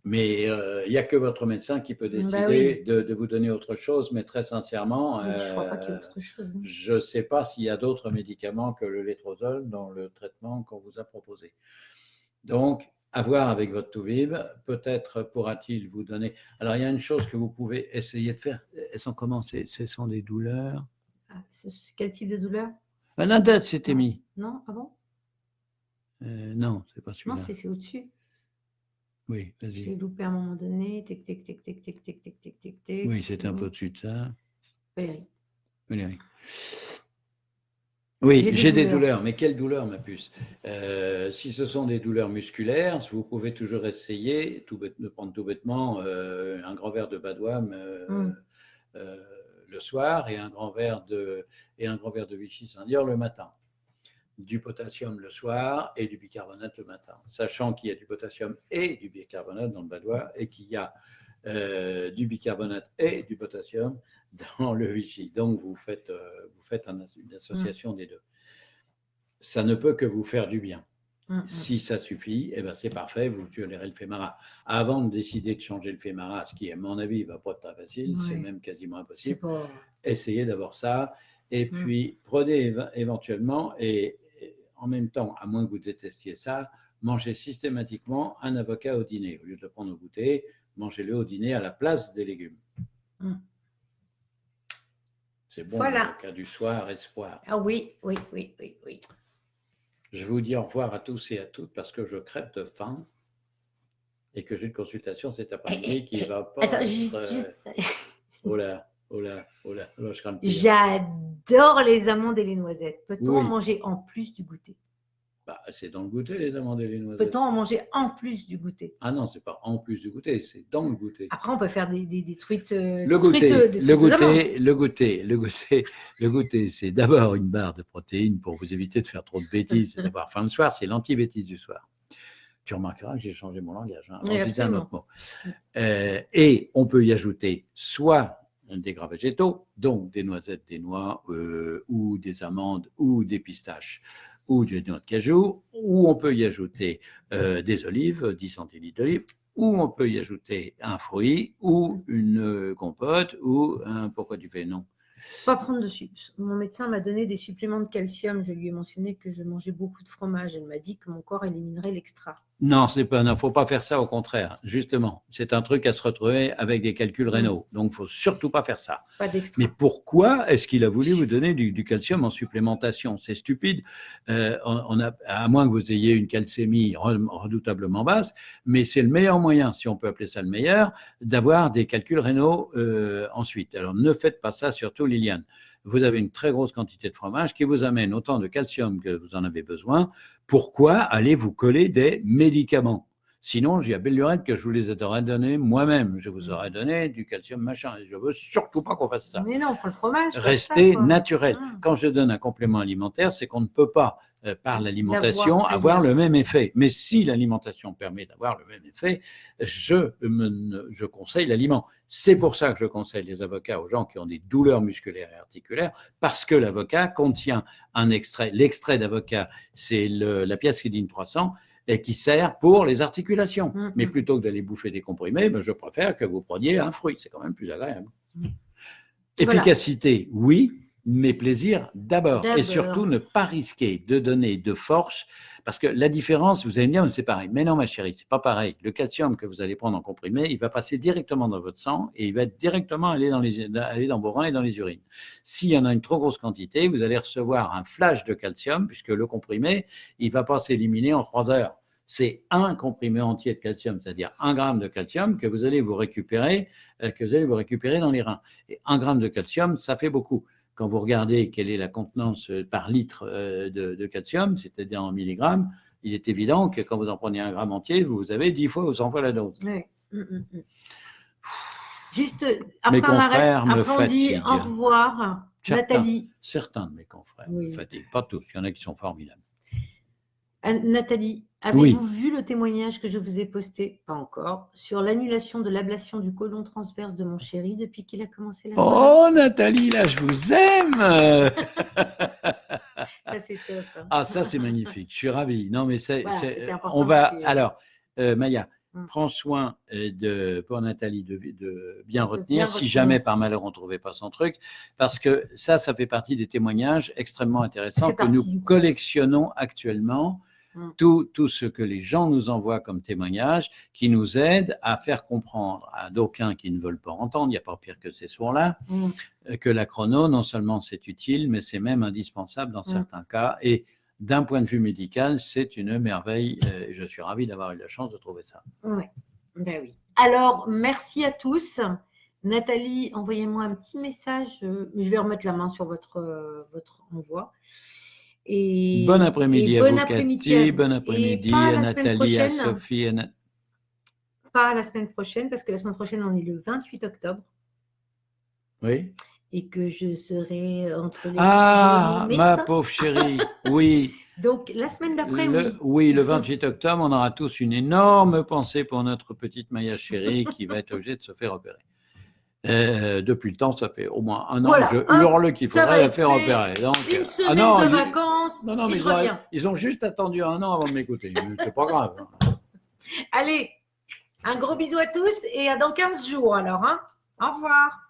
mais il n'y a que votre médecin qui peut décider de vous donner autre chose, mais très sincèrement, je ne crois pas qu'il y ait autre chose. Je ne sais pas s'il y a d'autres médicaments que le létrozole dans le traitement qu'on vous a proposé. Donc, à voir avec votre toubib, peut-être pourra-t-il vous donner. Alors, il y a une chose que vous pouvez essayer de faire. Elles sont comment? Ce sont des douleurs. Quel type de douleur? La tête s'était mis. Non, ah bon? Non, c'est pas celui-là. Non, c'est au-dessus. Oui, vas-y. Je l'ai loupé à un moment donné. Tic, tic, tic, tic, tic, tic, tic, tic, tic, tic. Oui, c'est un peu au-dessus de ça. Valérie. Oui, j'ai des douleurs, mais quelles douleurs, ma puce? Si ce sont des douleurs musculaires, vous pouvez toujours essayer de prendre tout bêtement un grand verre de Badoam le soir et un grand verre de Vichy Saint-Dior le matin. Du potassium le soir et du bicarbonate le matin, sachant qu'il y a du potassium et du bicarbonate dans le Badois et qu'il y a du bicarbonate et du potassium dans le Vichy. Donc, vous faites une association des deux. Ça ne peut que vous faire du bien. Si ça suffit, eh ben c'est parfait, vous tolérez le Femara. Avant de décider de changer le Femara, ce qui, à mon avis, ne va pas être très facile, c'est même quasiment impossible, essayez d'abord ça. Et puis, prenez éventuellement, et en même temps, à moins que vous détestiez ça, mangez systématiquement un avocat au dîner. Au lieu de le prendre au goûter, mangez-le au dîner à la place des légumes. C'est bon, l'avocat du soir, espoir. Ah oui. Je vous dis au revoir à tous et à toutes parce que je crève de faim et que j'ai une consultation cet après-midi qui ne va pas Attends, être... juste... Oh là, je crains le pire. J'adore les amandes et les noisettes. Peut-on en manger en plus du goûter? Bah, c'est dans le goûter, les amandes et les noisettes. Peut-on en manger en plus du goûter? Ah non, c'est pas en plus du goûter, c'est dans le goûter. Après, on peut faire des truites. Le goûter, c'est d'abord une barre de protéines pour vous éviter de faire trop de bêtises et d'avoir faim le soir. C'est l'anti-bêtise du soir. Tu remarqueras que j'ai changé mon langage. Hein, oui, disant un autre mot. Et on peut y ajouter soit des gras végétaux, donc des noisettes, des noix, ou des amandes, ou des pistaches, ou des noix de cajou, ou on peut y ajouter des olives, 10 centilitres d'olives, ou on peut y ajouter un fruit, ou une compote, ou un... Pourquoi tu fais non? Pas prendre dessus. Mon médecin m'a donné des suppléments de calcium. Je lui ai mentionné que je mangeais beaucoup de fromage. Elle m'a dit que mon corps éliminerait l'extra. Non, faut pas faire ça, au contraire. Justement, c'est un truc à se retrouver avec des calculs rénaux. Donc, il faut surtout pas faire ça. Pas d'extra. Mais pourquoi est-ce qu'il a voulu vous donner du calcium en supplémentation? C'est stupide. À moins que vous ayez une calcémie redoutablement basse, mais c'est le meilleur moyen, si on peut appeler ça le meilleur, d'avoir des calculs rénaux ensuite. Alors, ne faites pas ça, surtout Liliane. Vous avez une très grosse quantité de fromage qui vous amène autant de calcium que vous en avez besoin. Pourquoi allez vous coller des médicaments? Sinon, il y a belle lurette que je vous les aurais donné moi-même. Je vous aurais donné du calcium machin. Je ne veux surtout pas qu'on fasse ça. Mais non, on prend le fromage. Rester naturel. Quand je donne un complément alimentaire, c'est qu'on ne peut pas, par l'alimentation, avoir le même effet. Mais si l'alimentation permet d'avoir le même effet, je conseille l'aliment. C'est pour ça que je conseille les avocats aux gens qui ont des douleurs musculaires et articulaires, parce que l'avocat contient un extrait. L'extrait d'avocat, c'est la piacidine 300, et qui sert pour les articulations. Mais plutôt que d'aller bouffer des comprimés, je préfère que vous preniez un fruit. C'est quand même plus agréable. Efficacité, oui, mais plaisir d'abord. Et surtout, ne pas risquer de donner de force, parce que la différence, vous allez me dire, c'est pareil. Mais non, ma chérie, c'est pas pareil. Le calcium que vous allez prendre en comprimé, il va passer directement dans votre sang et il va directement aller dans vos reins et dans les urines. S'il y en a une trop grosse quantité, vous allez recevoir un flash de calcium, puisque le comprimé, il va pas s'éliminer en 3 heures. C'est un comprimé entier de calcium, c'est-à-dire 1 gramme de calcium que vous allez vous récupérer dans les reins. Et 1 gramme de calcium, ça fait beaucoup. Quand vous regardez quelle est la contenance par litre de calcium, c'est-à-dire en milligrammes, il est évident que quand vous en prenez 1 gramme entier, vous avez 10 fois ou 100 fois la dose. Oui. Juste après, on arrête, après on dit au revoir. Nathalie. Certains de mes confrères me fatiguent, pas tous, il y en a qui sont formidables. Nathalie, avez-vous vu le témoignage que je vous ai posté, pas encore, sur l'annulation de l'ablation du côlon transverse de mon chéri depuis qu'il a commencé la maladie? Oh Nathalie, là je vous aime. Ça c'est top. Ah ça c'est magnifique, je suis ravi. Non mais on va alors Maya, prends soin pour Nathalie de bien retenir si jamais par malheur on ne trouvait pas son truc, parce que ça fait partie des témoignages extrêmement intéressants que nous collectionnons actuellement. Tout ce que les gens nous envoient comme témoignages qui nous aident à faire comprendre à d'aucuns qui ne veulent pas entendre, il n'y a pas pire que ces sourds-là, que la chrono, non seulement c'est utile, mais c'est même indispensable dans certains cas. Et d'un point de vue médical, c'est une merveille. Je suis ravi d'avoir eu la chance de trouver ça. Oui, ben oui. Alors, merci à tous. Nathalie, envoyez-moi un petit message. Je vais remettre la main sur votre envoi. Et bon après-midi à vous, Cathy. Bon après-midi à Nathalie, à Sophie. Pas la semaine prochaine, parce que la semaine prochaine, on est le 28 octobre. Oui. Et que je serai entre les... Ah, ma pauvre chérie, oui. Donc, la semaine d'après, oui. Le 28 octobre, on aura tous une énorme pensée pour notre petite Maya chérie qui va être obligée de se faire opérer. Depuis le temps, ça fait au moins 1 an que je hurle qu'il faudrait la faire opérer. Donc, une semaine de vacances. Non, mais ils ont juste attendu 1 an avant de m'écouter. C'est pas grave. Allez, un gros bisou à tous et à dans 15 jours alors. Au revoir.